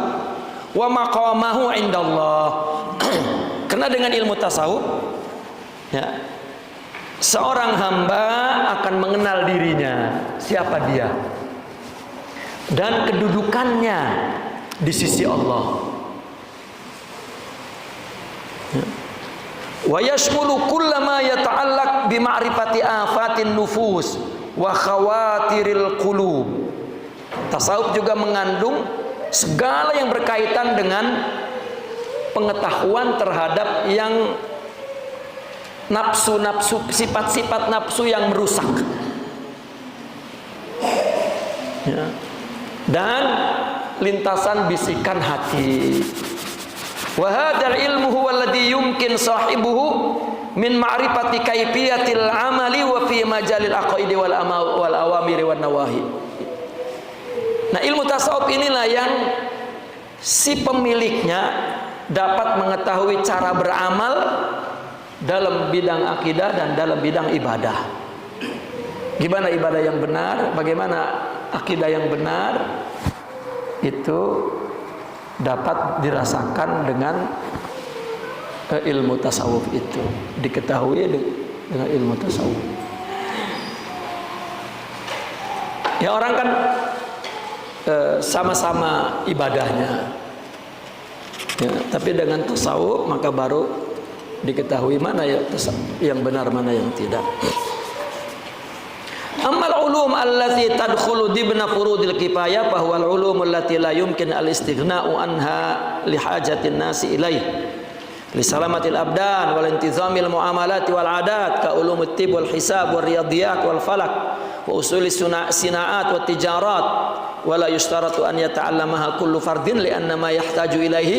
wa maqamahu 'indallah. Karena dengan ilmu tasawuf, ya, seorang hamba akan mengenal dirinya, siapa dia, dan kedudukannya di sisi Allah. Wa yashmulu kullama yata'allaq bi ma'rifati afatin nufus wa khawatiril qulub. Tasawuf juga mengandung segala yang berkaitan dengan pengetahuan terhadap yang nafsu-nafsu, sifat-sifat nafsu yang merusak, ya, dan lintasan bisikan hati. Wa hadzal ilmu huwa alladhi yumkin sahibuhu min ma'rifati kaifiyatil amali wa fi majalil aqaidi wal awamiri wan nawahi. Nah, ilmu tasawuf inilah yang si pemiliknya dapat mengetahui cara beramal dalam bidang akidah dan dalam bidang ibadah. Gimana ibadah yang benar, bagaimana akidah yang benar, itu dapat dirasakan dengan ilmu tasawuf itu, diketahui dengan ilmu tasawuf. Ya orang kan sama-sama ibadahnya, ya, tapi dengan tasawuf maka baru diketahui mana yang benar, mana yang tidak. Ammal ulum allati tadkhulu dibna furudil kifayah fa huwa al-ulum allati la yumkin al-istighna'u anha li hajatin nasi ilaih li salamatil abdan wal intizamil muamalat wal adat ka ulumut tib wal hisab wal riyadiyat wal falak wa usul sinaat wat tijarat wa la yushtaratu an yata'allamaha kullu fardin li anna ma yahtaju ilaihi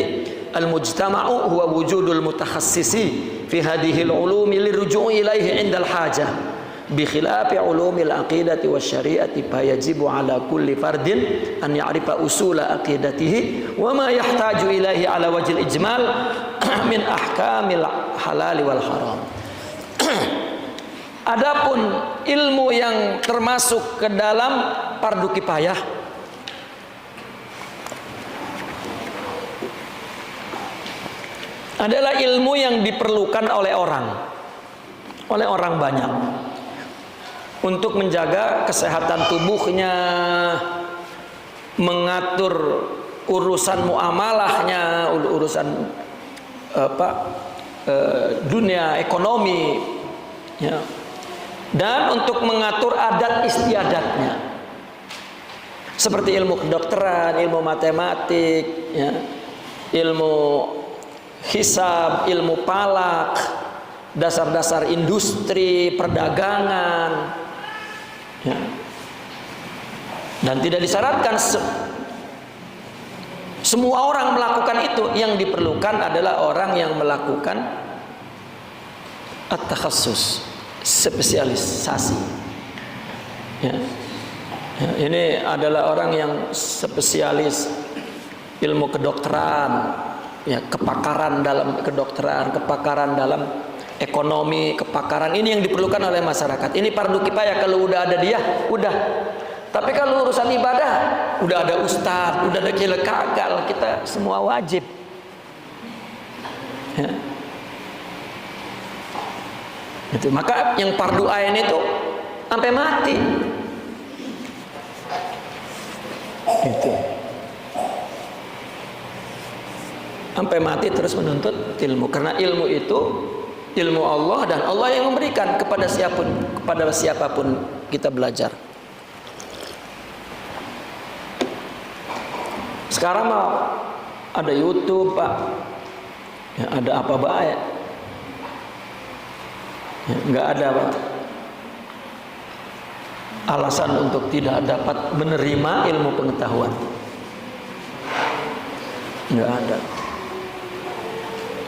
al-mujtama'u huwa wujudul mutakhassisi fi hadhihi al-ulumi liruju'i ilaihi 'inda al-hajah bi khilafi ulumil aqidati wasyari'ati fa yajibu ala kulli fardin an ya'rifa usula aqidatihi wa ma yahtaju ilaihi ala wajhil ijmal min ahkamil halal wal haram. Adapun ilmu yang termasuk ke dalam fardu kifayah adalah ilmu yang diperlukan oleh orang banyak untuk menjaga kesehatan tubuhnya, mengatur urusan muamalahnya, urusan dunia ekonomi, ya, dan untuk mengatur adat istiadatnya, seperti ilmu kedokteran, ilmu matematik, ya, ilmu hisab, ilmu palak, dasar-dasar industri, perdagangan, ya. Dan tidak disyaratkan semua orang melakukan itu. Yang diperlukan adalah orang yang melakukan at-takhassus, spesialisasi, ya. Ya, ini adalah orang yang spesialis ilmu kedokteran, ya, kepakaran dalam kedokteran, kepakaran dalam ekonomi, kepakaran ini yang diperlukan oleh masyarakat. Ini fardu kifayah. Kalau udah ada dia, udah. Tapi kalau urusan ibadah, udah ada ustaz, udah ada kiai kakal, kita semua wajib, ya. Itu. Maka yang fardu ain itu sampai mati. Itu. Sampai mati terus menuntut ilmu, karena ilmu itu ilmu Allah, dan Allah yang memberikan kepada siapapun kita belajar. Sekarang mah ada YouTube, Pak, ya, ada apa baik, ya, nggak ada, Pak, alasan untuk tidak dapat menerima ilmu pengetahuan, nggak ada.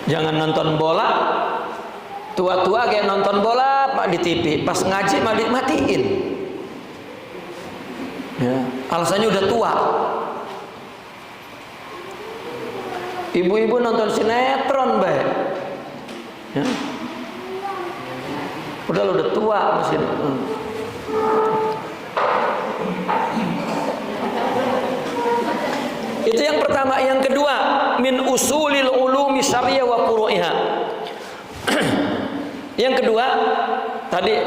Jangan nonton bola, tua-tua kayak nonton bola Pak di TV, pas ngaji malah dimatiin, ya, alasannya udah tua. Ibu-ibu nonton sinetron baik, ya, udah tua masih. Itu yang pertama. Yang kedua, min usulil ulumi syariah wa furu'iha. Yang kedua, tadi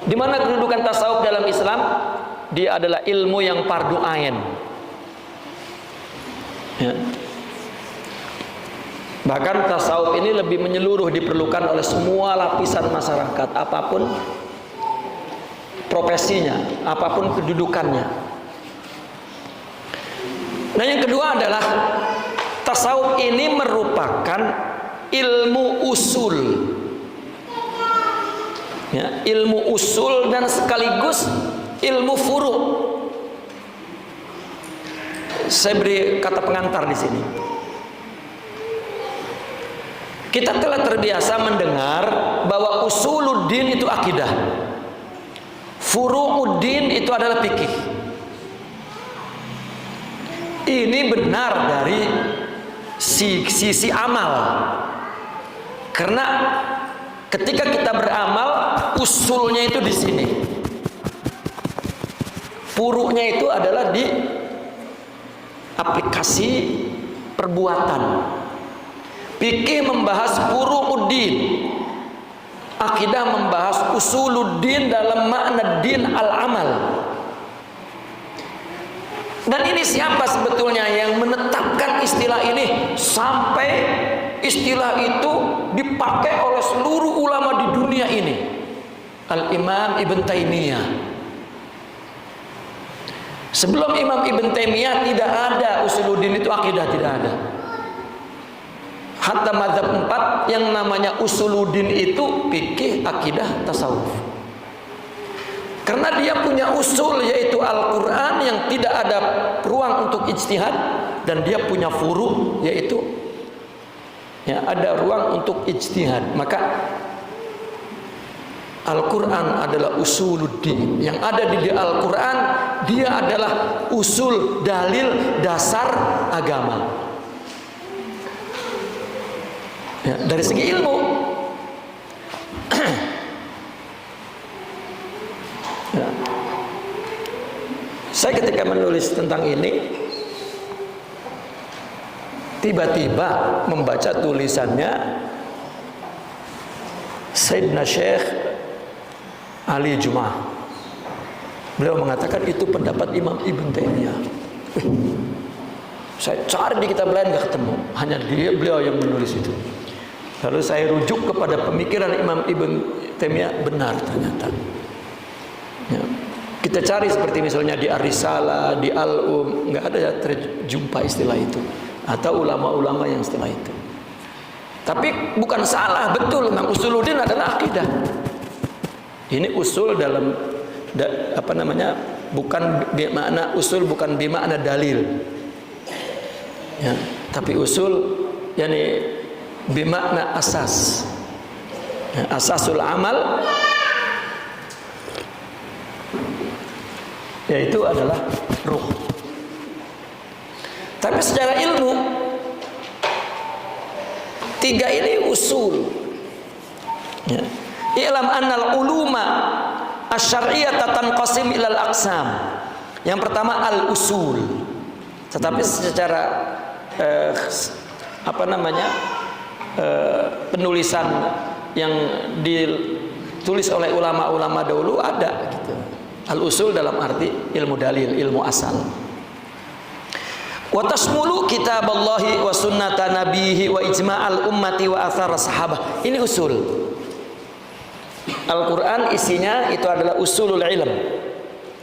di mana kedudukan tasawuf dalam Islam? Dia adalah ilmu yang fardu ain, ya. Bahkan tasawuf ini lebih menyeluruh, diperlukan oleh semua lapisan masyarakat, apapun profesinya, apapun kedudukannya. Nah, yang kedua adalah tasawuf ini merupakan ilmu usul, ya, ilmu usul dan sekaligus ilmu furu'. Saya beri kata pengantar di sini. Kita telah terbiasa mendengar bahwa usuluddin itu akidah, furu'uddin itu adalah fikih. Ini benar dari sisi amal, karena Ketika kita beramal, usulnya itu di sini. Furu'nya itu adalah di aplikasi perbuatan. Fikih membahas furu'uddin. Akidah membahas usuluddin dalam makna din al-amal. Dan ini siapa sebetulnya yang menetapkan istilah ini sampai istilah itu dipakai oleh seluruh ulama di dunia ini? Al-Imam Ibn Taimiyah. Sebelum Imam Ibn Taimiyah tidak ada usuluddin itu akidah, tidak ada. Hatta mazhab 4 yang namanya usuluddin itu fikih, akidah, tasawuf. Karena dia punya usul yaitu Al-Quran yang tidak ada ruang untuk ijtihad, dan dia punya furu' yaitu ya ada ruang untuk ijtihad. Maka Al-Quran adalah usuluddin. Yang ada di Al-Quran dia adalah usul, dalil, dasar agama. Ya, dari segi ilmu ya. Saya ketika menulis tentang ini tiba-tiba membaca tulisannya Sayyidina Syekh Ali Jum'ah. Beliau mengatakan itu pendapat Imam Ibn Taimiyah. Saya cari di kitab lain gak ketemu, hanya beliau yang menulis itu. Lalu saya rujuk kepada pemikiran Imam Ibn Taimiyah, benar ternyata. Ya. Kita cari seperti misalnya di Ar-Risalah, di Al-Um, nggak ada terjumpa istilah itu, atau ulama-ulama yang istilah itu. Tapi bukan salah, betul. Memang usuluddin adalah akidah. Ini usul dalam apa namanya? Bukan bermakna usul, bukan bermakna dalil. Ya, tapi usul yakni bermakna asas. Ya, asasul amal yaitu adalah ruh. Tapi secara ilmu tiga ini usul. Ya. I'lam annal uluma asy-syar'iyyah tanqasim ilal aqsam. Yang pertama al-usul. Tetapi secara apa namanya? Penulisan yang ditulis oleh ulama-ulama dahulu ada gitu. Al-usul dalam arti ilmu dalil, ilmu asal. Wa tasmulu kitaballahi wa sunnata nabihi wa ijma'al ummati wa athar sahabah. Ini usul. Al-Quran isinya itu adalah usulul ilm.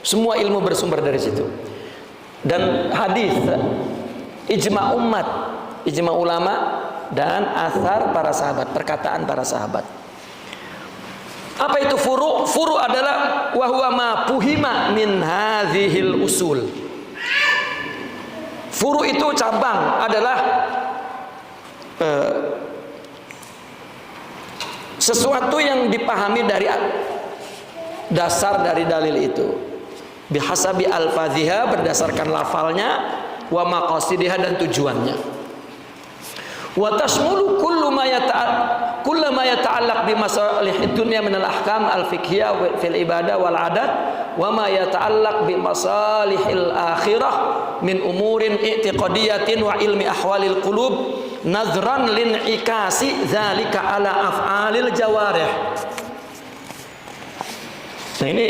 Semua ilmu bersumber dari situ. Dan hadis, ijma' umat, ijma' ulama, dan athar para sahabat, perkataan para sahabat. Apa itu furu'? Furu' adalah wa huwa ma fuhima min hadhil usul. Furu' itu cabang, adalah sesuatu yang dipahami dari dasar dari dalil itu. Bihasabi al-fadhiha, berdasarkan lafalnya, wa maqasidiha, dan tujuannya. Wa tashmulu kullu ma yata'allaq bi masalihid dunya min al-ahkam al-fiqhiyah fil ibadah wal adat, wa ma yata'allaq bi masalihil akhirah min umurin i'tiqadiyatin wa ilmi ahwalil qulub nazran lin ikasi dzalika ala af'alil jawarih. Nah, ini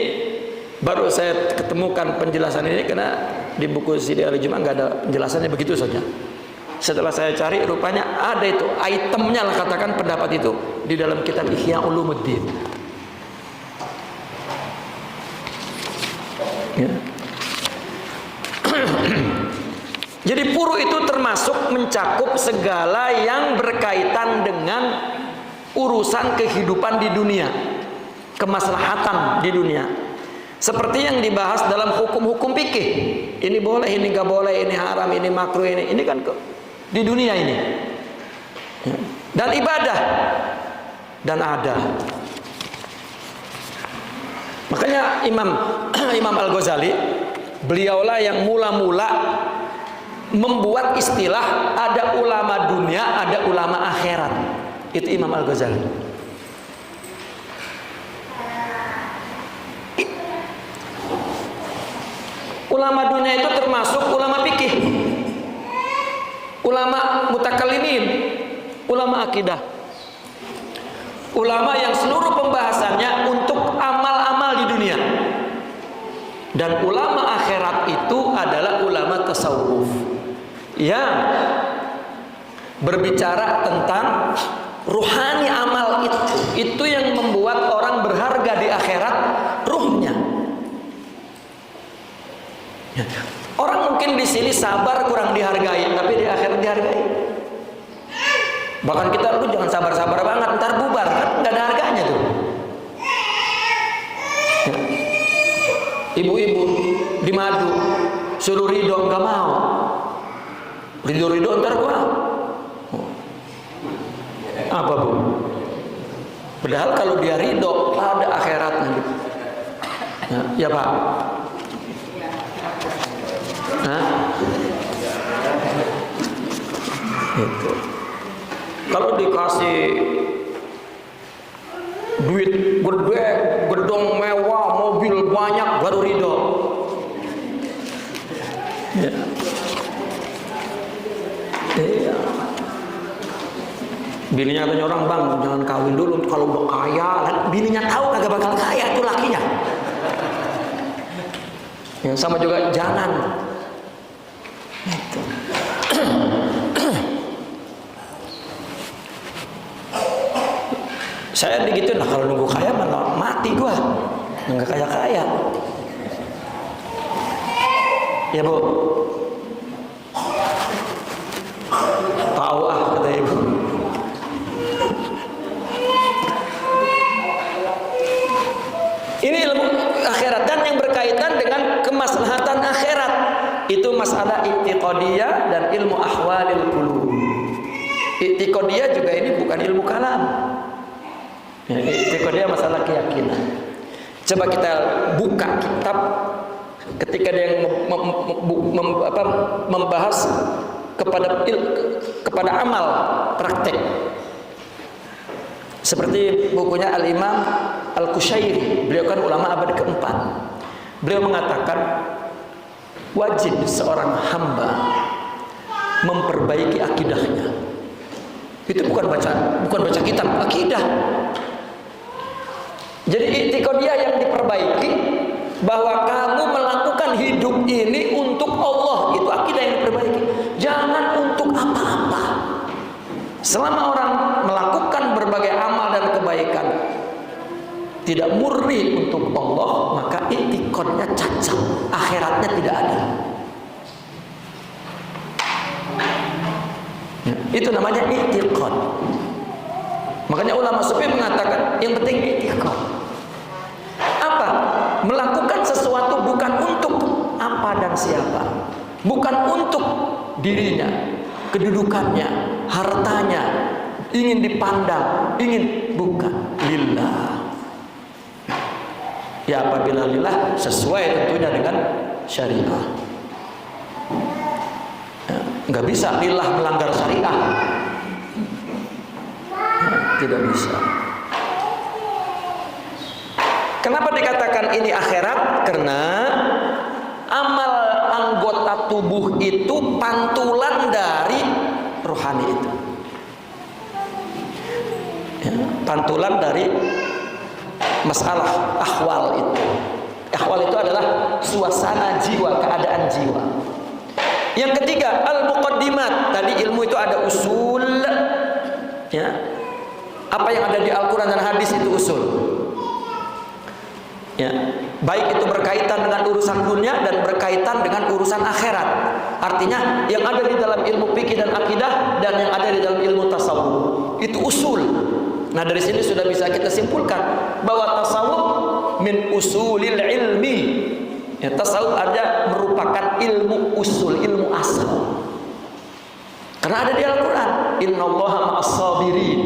baru saya ketemukan penjelasan ini karena di buku Sidi Ali Jum'ah nggak ada penjelasannya, begitu saja. Setelah saya cari, rupanya ada itu itemnya lah, katakan pendapat itu di dalam kitab Ihya Ulumuddin. Ya. Jadi furu' itu termasuk mencakup segala yang berkaitan dengan urusan kehidupan di dunia, kemaslahatan di dunia. Seperti yang dibahas dalam hukum-hukum fikih. Ini boleh, ini nggak boleh, ini haram, ini makruh, ini kan di dunia ini. Dan ibadah dan ada. Makanya Imam Al-Ghazali, beliaulah yang mula-mula membuat istilah ada ulama dunia, ada ulama akhirat. Itu Imam Al-Ghazali. Ulama dunia itu termasuk ulama fikih, ulama mutakallimin, ulama akidah, ulama yang seluruh pembahasannya untuk amal-amal di dunia. Dan ulama akhirat itu adalah ulama tasawuf yang berbicara tentang ruhani amal itu yang membuat orang berharga di akhirat, ruhnya. Orang mungkin di sini sabar kurang dihargai, tapi di akhirat dihargai. Bahkan kita lu jangan sabar-sabar banget, ntar bubar kan nggak ada harganya tuh. Ibu-ibu di madu suruh ridho nggak mau, ridho ntar gua apa bu? Padahal kalau dia ridho ada akhiratnya gitu. Ya pak. Gitu. Kalau dikasih duit gede, gedung mewah, mobil banyak, baru ridho. Ya. Iya. Bininya tanya orang, bang jangan kawin dulu, kalau udah kaya, bininya tahu kagak bakal kaya itu lakinya. Yang sama juga jangan. Itu. Saya digituin lah, kalau nunggu kaya malah mati gua, nggak kaya. Ya bu, tahu kata ibu. Ini ilmu akhirat dan yang berkaitan dengan kemaslahatan akhirat. Itu masalah i'tiqadiyah dan ilmu ahwalil qulub. I'tiqadiyah juga ini bukan ilmu kalam. Ya, i'tiqadiyah masalah keyakinan. Coba kita buka kitab ketika dia membahas kepada amal praktek. Seperti bukunya Al-Imam Al-Qushairi, beliau kan ulama abad keempat. Beliau mengatakan wajib seorang hamba memperbaiki akidahnya. Itu bukan baca kitab, akidah. Jadi i'tiqadiyah yang diperbaiki, bahwa kamu melakukan hidup ini untuk Allah, itu akidah yang diperbaiki. Jangan untuk apa-apa. Selama orang melakukan berbagai amal dan kebaikan tidak murni untuk Allah, maka i'tiqadnya cacat, akhiratnya tidak ada. Itu namanya i'tiqad. Makanya ulama sufi mengatakan yang penting i'tiqad. Apa? Melakukan sesuatu bukan untuk apa dan siapa, bukan untuk dirinya, kedudukannya, hartanya, ingin dipandang, bukan lillah. Ya apabila lillah sesuai tentunya dengan syariah. Ya, nggak bisa lillah melanggar syariah. Ya, tidak bisa. Kenapa dikatakan ini akhirat? Karena amal anggota tubuh itu pantulan dari rohani itu. Ya, pantulan dari masalah ahwal itu. Ahwal itu adalah suasana jiwa, keadaan jiwa. Yang ketiga, al-muqaddimat. Tadi ilmu itu ada usul. Ya. Apa yang ada di Al-Quran dan hadis itu usul. Ya. Baik itu berkaitan dengan urusan dunia dan berkaitan dengan urusan akhirat. Artinya yang ada di dalam ilmu fikih dan akidah dan yang ada di dalam ilmu tasawuf. Itu usul. Nah dari sini sudah bisa kita simpulkan bahwa tasawuf min usulil ilmi. Ya, tasawuf ada merupakan ilmu usul, ilmu asal. Karena ada di Al-Quran, innallaha ma'as sabirin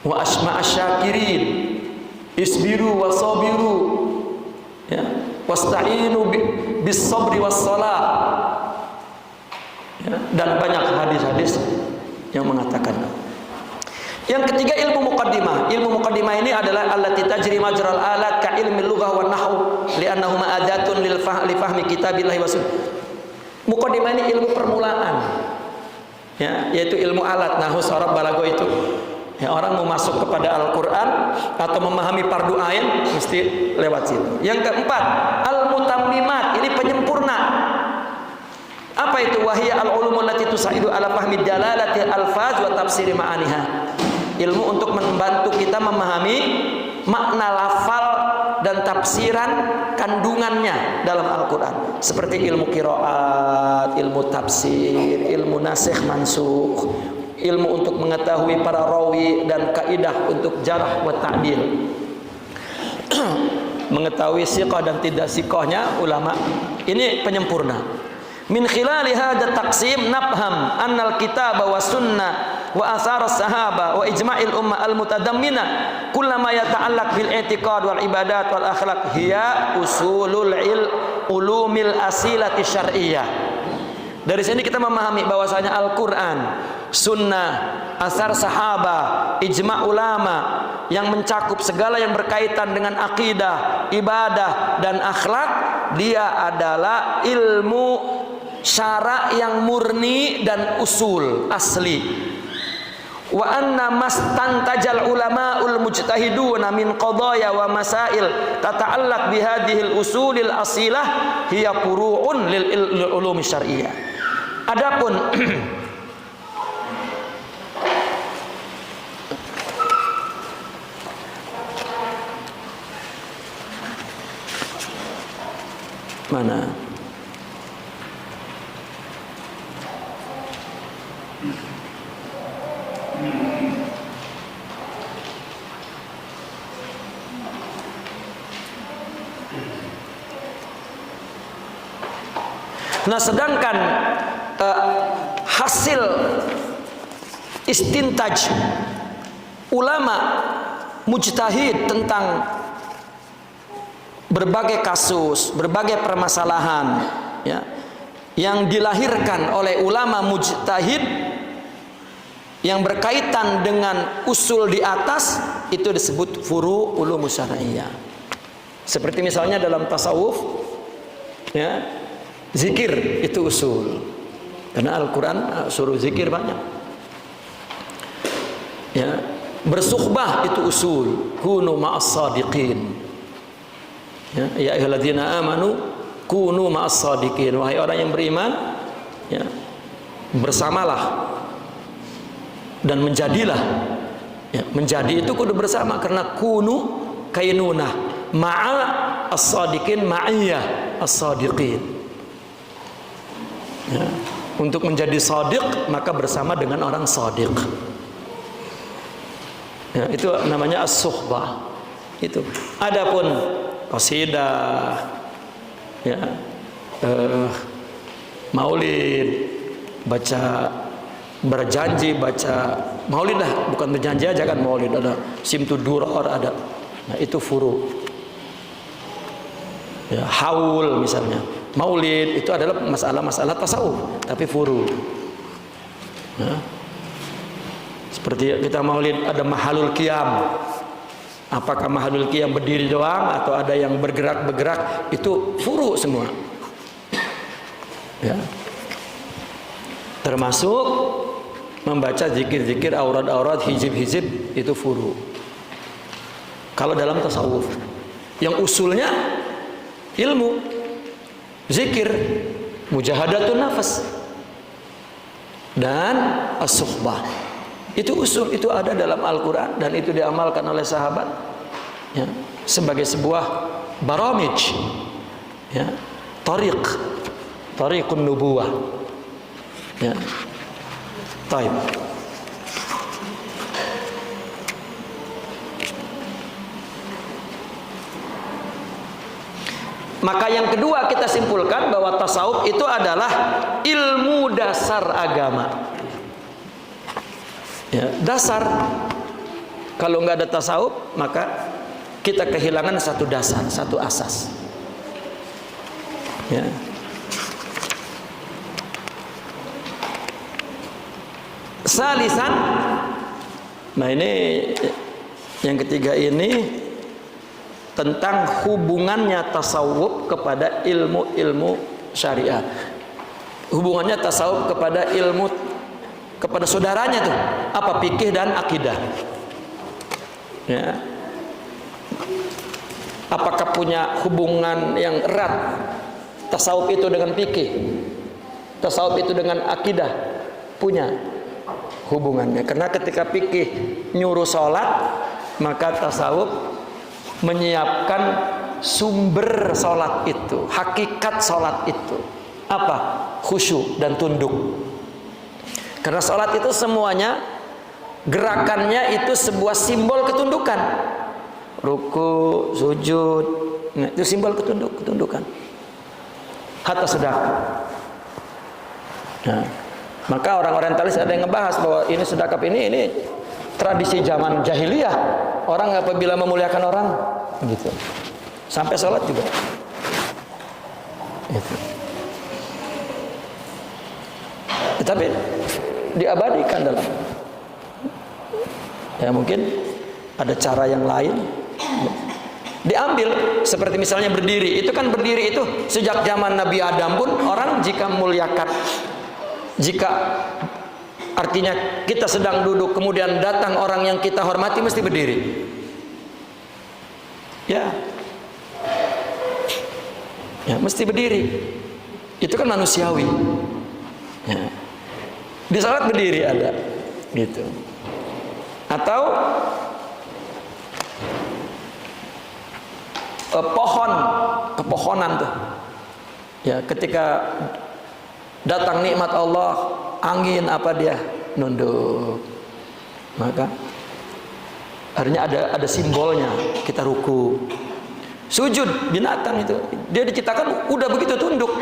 wa ma'as syakirin, isbiru wa sabiru, ya, wasta'inu bis sabri was salah. Ya, dan banyak hadis-hadis yang mengatakan. Yang ketiga ilmu muqaddimah. Ilmu muqaddimah ini adalah allati tajri majral alat ka ilmi lughah wan nahwu li'annahuma adatun li fahmi kitabillahi wa sunnah. Muqaddimah ini ilmu permulaan. Ya, yaitu ilmu alat nahwu saraf balaghah itu. Ya, orang mau masuk kepada Al-Qur'an atau memahami fardu ain mesti lewat situ. Yang keempat, al-mutammimat, ini penyempurna. Apa itu? Wahiyya al-ulumul lati tusaidu ala fahmi dalalati al-alfaz wa tafsiri ma'aniha. Ilmu untuk membantu kita memahami makna lafal dan tafsiran kandungannya dalam Al-Quran. Seperti ilmu qiraat, ilmu tafsir, ilmu nasikh mansukh, ilmu untuk mengetahui para rawi dan kaidah untuk jarh wa ta'dil. Mengetahui siqah dan tidak siqahnya ulama. Ini penyempurna. Min khilali hadha taqsim nafham annal kitab wa sunnah wa athar as-sahaba wa ijma'il ummah al-mutadammina kullama yata'allaq bil i'tiqad wal ibadat wal akhlaq hiya usulul ulumil asilati syar'iyyah. Dari sini kita memahami bahwasanya Al-Qur'an, sunnah, asar sahabat, ijma' ulama yang mencakup segala yang berkaitan dengan akidah, ibadah dan akhlak, dia adalah ilmu syara' yang murni dan usul asli. Wa anna mastantajal ulama'ul mujtahiduna min qadaya wa masail tata'allaq bihadhil usulil asilah hiya furu'un lil ulumi syar'iyyah. Adapun mana? Nah, sedangkan hasil istintaj ulama mujtahid tentang berbagai kasus, berbagai permasalahan, ya, yang dilahirkan oleh ulama mujtahid yang berkaitan dengan usul di atas, itu disebut furu' ulum syar'iyyah. Seperti misalnya dalam tasawuf, ya, zikir itu usul. Karena Al-Quran suruh zikir banyak. Ya, bersuhbah itu usul. Kunu ma'as sadiqin. Ya ayyuhalladzina amanu kunu ma'as sadiqin. Wahai orang yang beriman, ya, bersamalah dan menjadilah. Ya, menjadi itu kudu bersama karena kunu kainunah ma'a as-sadiqin ma'iyah as-sadiqin. Ya, untuk menjadi shadiq maka bersama dengan orang shadiq. Ya, itu namanya as-suhbah. Itu. Adapun qasidah, ya, maulid, baca berjanji, baca maulid lah, bukan berjanji aja kan maulid, ada simtud duror ada. Nah, itu furu. Ya, haul misalnya. Maulid itu adalah masalah-masalah tasawuf, tapi furu. Ya. Seperti kita maulid ada mahalul qiyam. Apakah mahalul qiyam berdiri doang atau ada yang bergerak-bergerak, itu furu semua. Ya. Termasuk membaca zikir-zikir, aurat-aurat, hizib-hizib, itu furu. Kalau dalam tasawuf, yang usulnya ilmu, zikir, mujahadatun nafas, dan as-suhbah. Itu usul, itu ada dalam Al-Quran dan itu diamalkan oleh sahabat, ya, sebagai sebuah baramij, ya, tariqun nubuwah, ya. Taib. Maka yang kedua kita simpulkan bahwa tasawuf itu adalah ilmu dasar agama. Ya, dasar. Kalau nggak ada tasawuf, maka kita kehilangan satu dasar, satu asas. Ya. Salisan Nah ini yang ketiga ini tentang hubungannya tasawuf kepada ilmu-ilmu syariah. Hubungannya tasawuf kepada ilmu, kepada saudaranya tuh, apa fikih dan akidah. Ya. Apakah punya hubungan yang erat tasawuf itu dengan fikih? Tasawuf itu dengan akidah? Punya hubungannya. Karena ketika fikih nyuruh sholat, maka tasawuf menyiapkan sumber sholat itu, hakikat sholat itu apa? Khusyuk dan tunduk. Karena sholat itu semuanya gerakannya itu sebuah simbol ketundukan. Ruku, sujud, nah, itu simbol ketundukan. Hatta sedekah. Nah, maka orang orientalis ada yang ngebahas bahwa ini sedekah ini tradisi zaman jahiliyah. Orang apabila memuliakan orang gitu. Sampai sholat juga. Itu. Tapi diabadikan dalam. Ya mungkin ada cara yang lain. Diambil seperti misalnya berdiri. Itu kan berdiri itu sejak zaman Nabi Adam pun orang jika memuliakan, jika artinya kita sedang duduk kemudian datang orang yang kita hormati mesti berdiri. Ya, mesti berdiri. Itu kan manusiawi. Ya. Di salat berdiri ada, gitu. Atau pepohonan tuh. Ya, ketika datang nikmat Allah, angin apa dia nunduk. Maka artinya ada simbolnya, kita ruku. Sujud binatang itu, dia diciptakan udah begitu tunduk.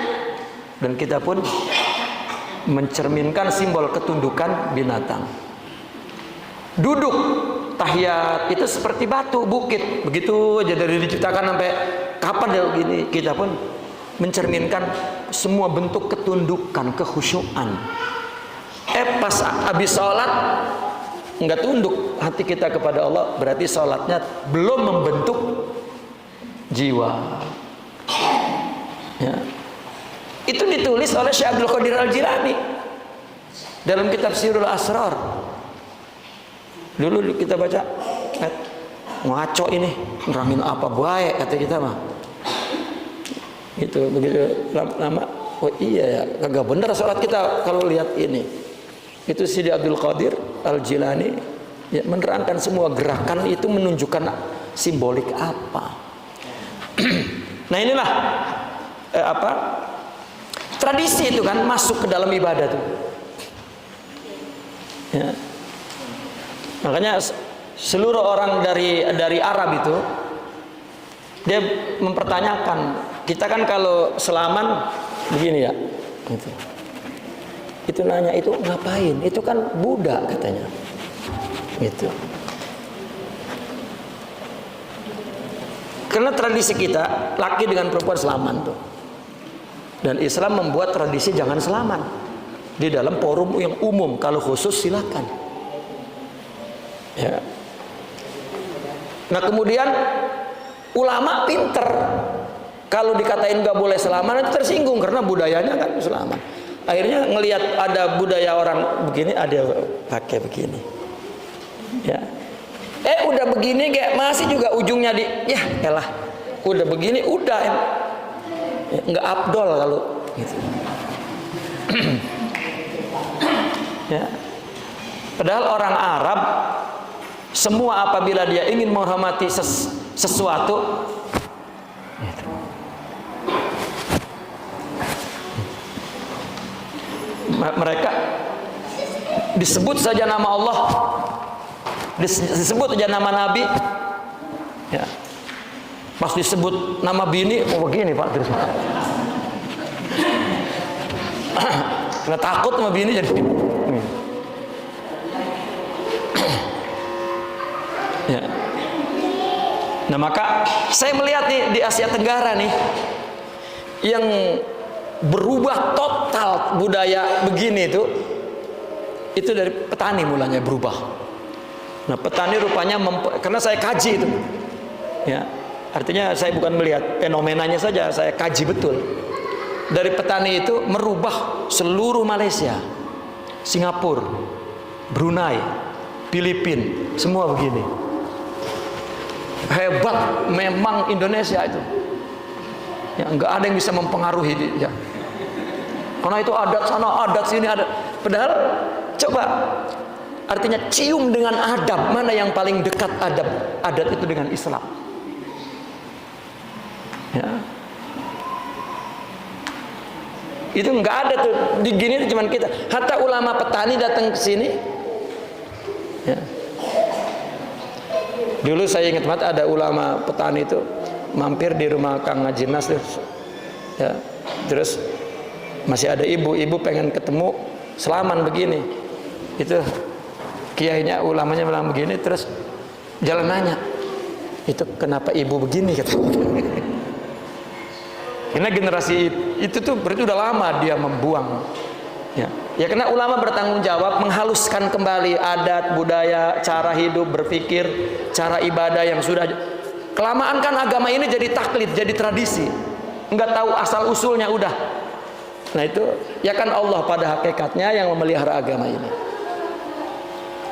Dan kita pun mencerminkan simbol ketundukan binatang. Duduk tahiyat itu seperti batu bukit, begitu aja dari diciptakan sampai kapan dia begini, kita pun mencerminkan semua bentuk ketundukan, kekhusyuan. Pas habis sholat nggak tunduk hati kita kepada Allah, berarti sholatnya belum membentuk jiwa. Ya. Itu ditulis oleh Syekh Abdul Qadir Al-Jilani dalam kitab Sirrul Asrar. Dulu kita baca, ngaco ini, nerangin apa baik kata kita mah. Gitu begitu lama, oh iya ya, kagak bener sholat kita kalau lihat ini. Itu Sidi Abdul Qadir Al-Jilani ya, menerangkan semua gerakan itu menunjukkan simbolik apa. Nah inilah tradisi itu kan masuk ke dalam ibadah tuh. Ya. Makanya seluruh orang dari Arab itu dia mempertanyakan, kita kan kalau selaman begini ya, gitu. Itu nanya itu ngapain? Itu kan Buddha katanya, gitu. Karena tradisi kita laki dengan perempuan selaman tuh. Dan Islam membuat tradisi jangan selaman di dalam forum yang umum. Kalau khusus silakan. Ya. Nah kemudian ulama pinter. Kalau dikatain nggak boleh selaman itu tersinggung karena budayanya kan selaman. Akhirnya ngelihat ada budaya orang begini, ada pakai begini. Ya. Udah begini kayak masih juga ujungnya ya elah. Udah begini udah. Nggak abdol kalau gitu. Ya. Padahal orang Arab semua apabila dia ingin menghormati sesuatu gitu. Mereka disebut saja nama Allah, disebut saja nama Nabi ya. Pas disebut nama bini, oh begini Pak terus. Karena takut sama bini jadi. Ya. Nah maka saya melihat nih di Asia Tenggara nih yang berubah total budaya begini itu dari petani mulanya berubah. Nah, petani rupanya karena saya kaji itu, ya, artinya saya bukan melihat fenomenanya saja, saya kaji betul. Dari petani itu merubah seluruh Malaysia, Singapura, Brunei, Filipina, semua begini. Hebat memang Indonesia itu. Ya, nggak ada yang bisa mempengaruhi dia. Karena itu adat sana, adat sini, adat. Padahal coba, artinya cium dengan adab, mana yang paling dekat adab? Adat itu dengan Islam. Ya. Itu nggak ada tuh di gini, cuman kita. Hatta ulama petani datang ke sini. Ya. Dulu saya ingat banget ada ulama petani itu mampir di rumah Kang Haji Nas tuh. Ya. Terus masih ada ibu pengen ketemu selaman begini. Itu kiainya, ulamanya bilang begini, terus jalan nanya, itu kenapa ibu begini, katanya. Karena generasi itu tuh berarti udah lama dia membuang. Ya karena ulama bertanggung jawab menghaluskan kembali adat, budaya, cara hidup, berpikir, cara ibadah yang sudah kelamaan kan agama ini jadi taklid, jadi tradisi. Enggak tahu asal usulnya udah. Nah itu ya kan Allah pada hakikatnya yang memelihara agama ini.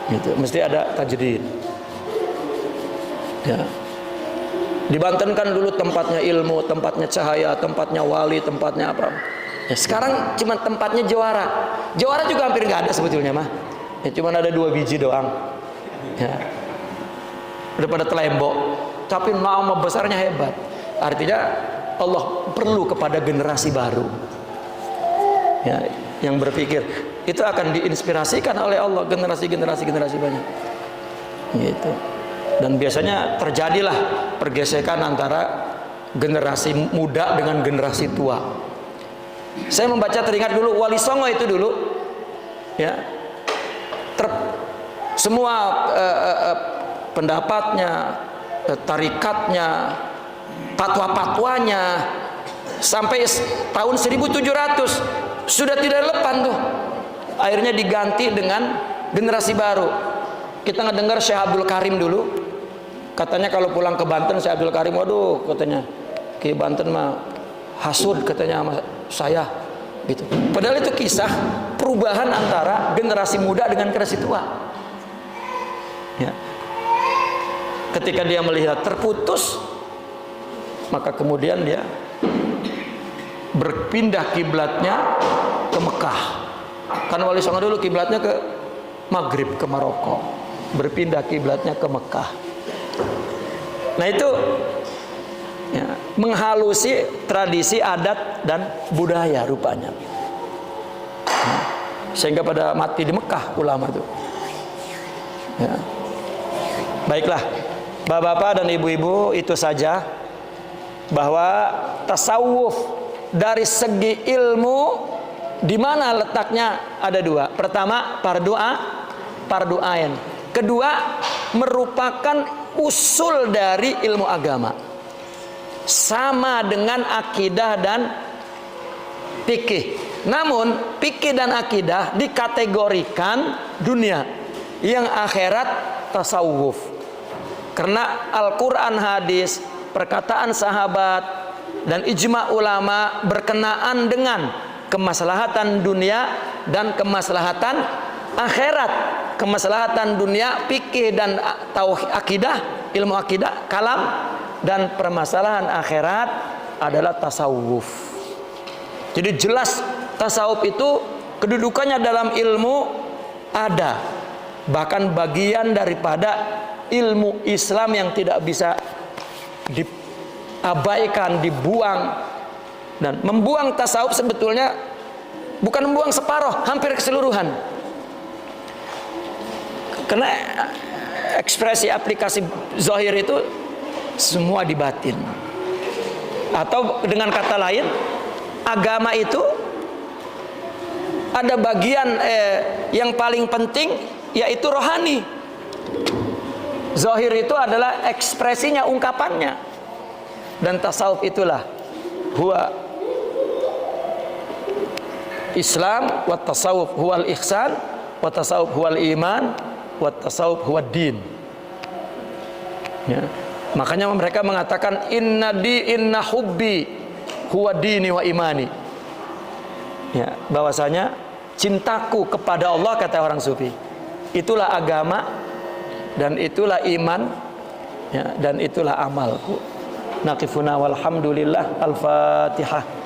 Gitu, mesti ada tajdid. Ya. Di Banten kan dulu tempatnya ilmu, tempatnya cahaya, tempatnya wali, tempatnya apa. Ya, sekarang cuma tempatnya Jawara. Jawara juga hampir nggak ada sebetulnya mah. Ya, cuma ada 2 biji doang. Ya. Udah pada telembok. Tapi nama besarnya hebat. Artinya Allah perlu kepada generasi baru. Ya, yang berpikir itu akan diinspirasikan oleh Allah generasi banyak. Gitu. Dan biasanya terjadilah pergesekan antara generasi muda dengan generasi tua. Saya membaca teringat dulu Wali Songo itu dulu, ya, semua pendapatnya, tarikatnya, fatwa-fatwanya sampai tahun 1700 sudah tidak relevan tuh. Akhirnya diganti dengan generasi baru. Kita ngedengar Syekh Abdul Karim dulu, katanya kalau pulang ke Banten Syekh Abdul Karim, waduh katanya ke Banten mah hasud katanya sama saya gitu. Padahal itu kisah perubahan antara generasi muda dengan generasi tua. Ya. Ketika dia melihat terputus, maka kemudian dia berpindah kiblatnya ke Mekah. Kan Wali Songo dulu kiblatnya ke Maghrib, ke Maroko. Berpindah kiblatnya ke Mekah. Nah itu ya, menghalusi tradisi adat dan budaya rupanya. Nah, sehingga pada mati di Mekah ulama itu. Ya. Baiklah, bapak-bapak dan ibu-ibu, itu saja bahwa tasawuf dari segi ilmu di mana letaknya ada 2. Pertama, fardu ain. Kedua, merupakan usul dari ilmu agama. Sama dengan akidah dan fikih. Namun fikih dan akidah dikategorikan dunia, yang akhirat tasawuf. Karena Al-Quran, hadis, perkataan sahabat dan ijma ulama berkenaan dengan kemaslahatan dunia dan kemaslahatan akhirat. Kemaslahatan dunia fikih dan tauhid, akidah, ilmu akidah, kalam, dan permasalahan akhirat adalah tasawuf. Jadi jelas tasawuf itu kedudukannya dalam ilmu ada, bahkan bagian daripada ilmu Islam yang tidak bisa diabaikan, dibuang. Dan membuang tasawuf sebetulnya bukan membuang separuh, hampir keseluruhan. Karena ekspresi aplikasi zahir itu semua di batin. Atau dengan kata lain, agama itu ada bagian yang paling penting, yaitu rohani. Zahir itu adalah ekspresinya, ungkapannya. Dan tasawuf itulah huwa Islam, wa tasawuf huwal ihsan, wa tasawuf huwal iman, wa tasawuf huwa din. Ya. Makanya mereka mengatakan inna hubbi huwa dini wa imani. Ya, bahwasanya cintaku kepada Allah, kata orang sufi, itulah agama dan itulah iman, ya, dan itulah amalku. Naqifuna walhamdulillah. Al-Fatihah.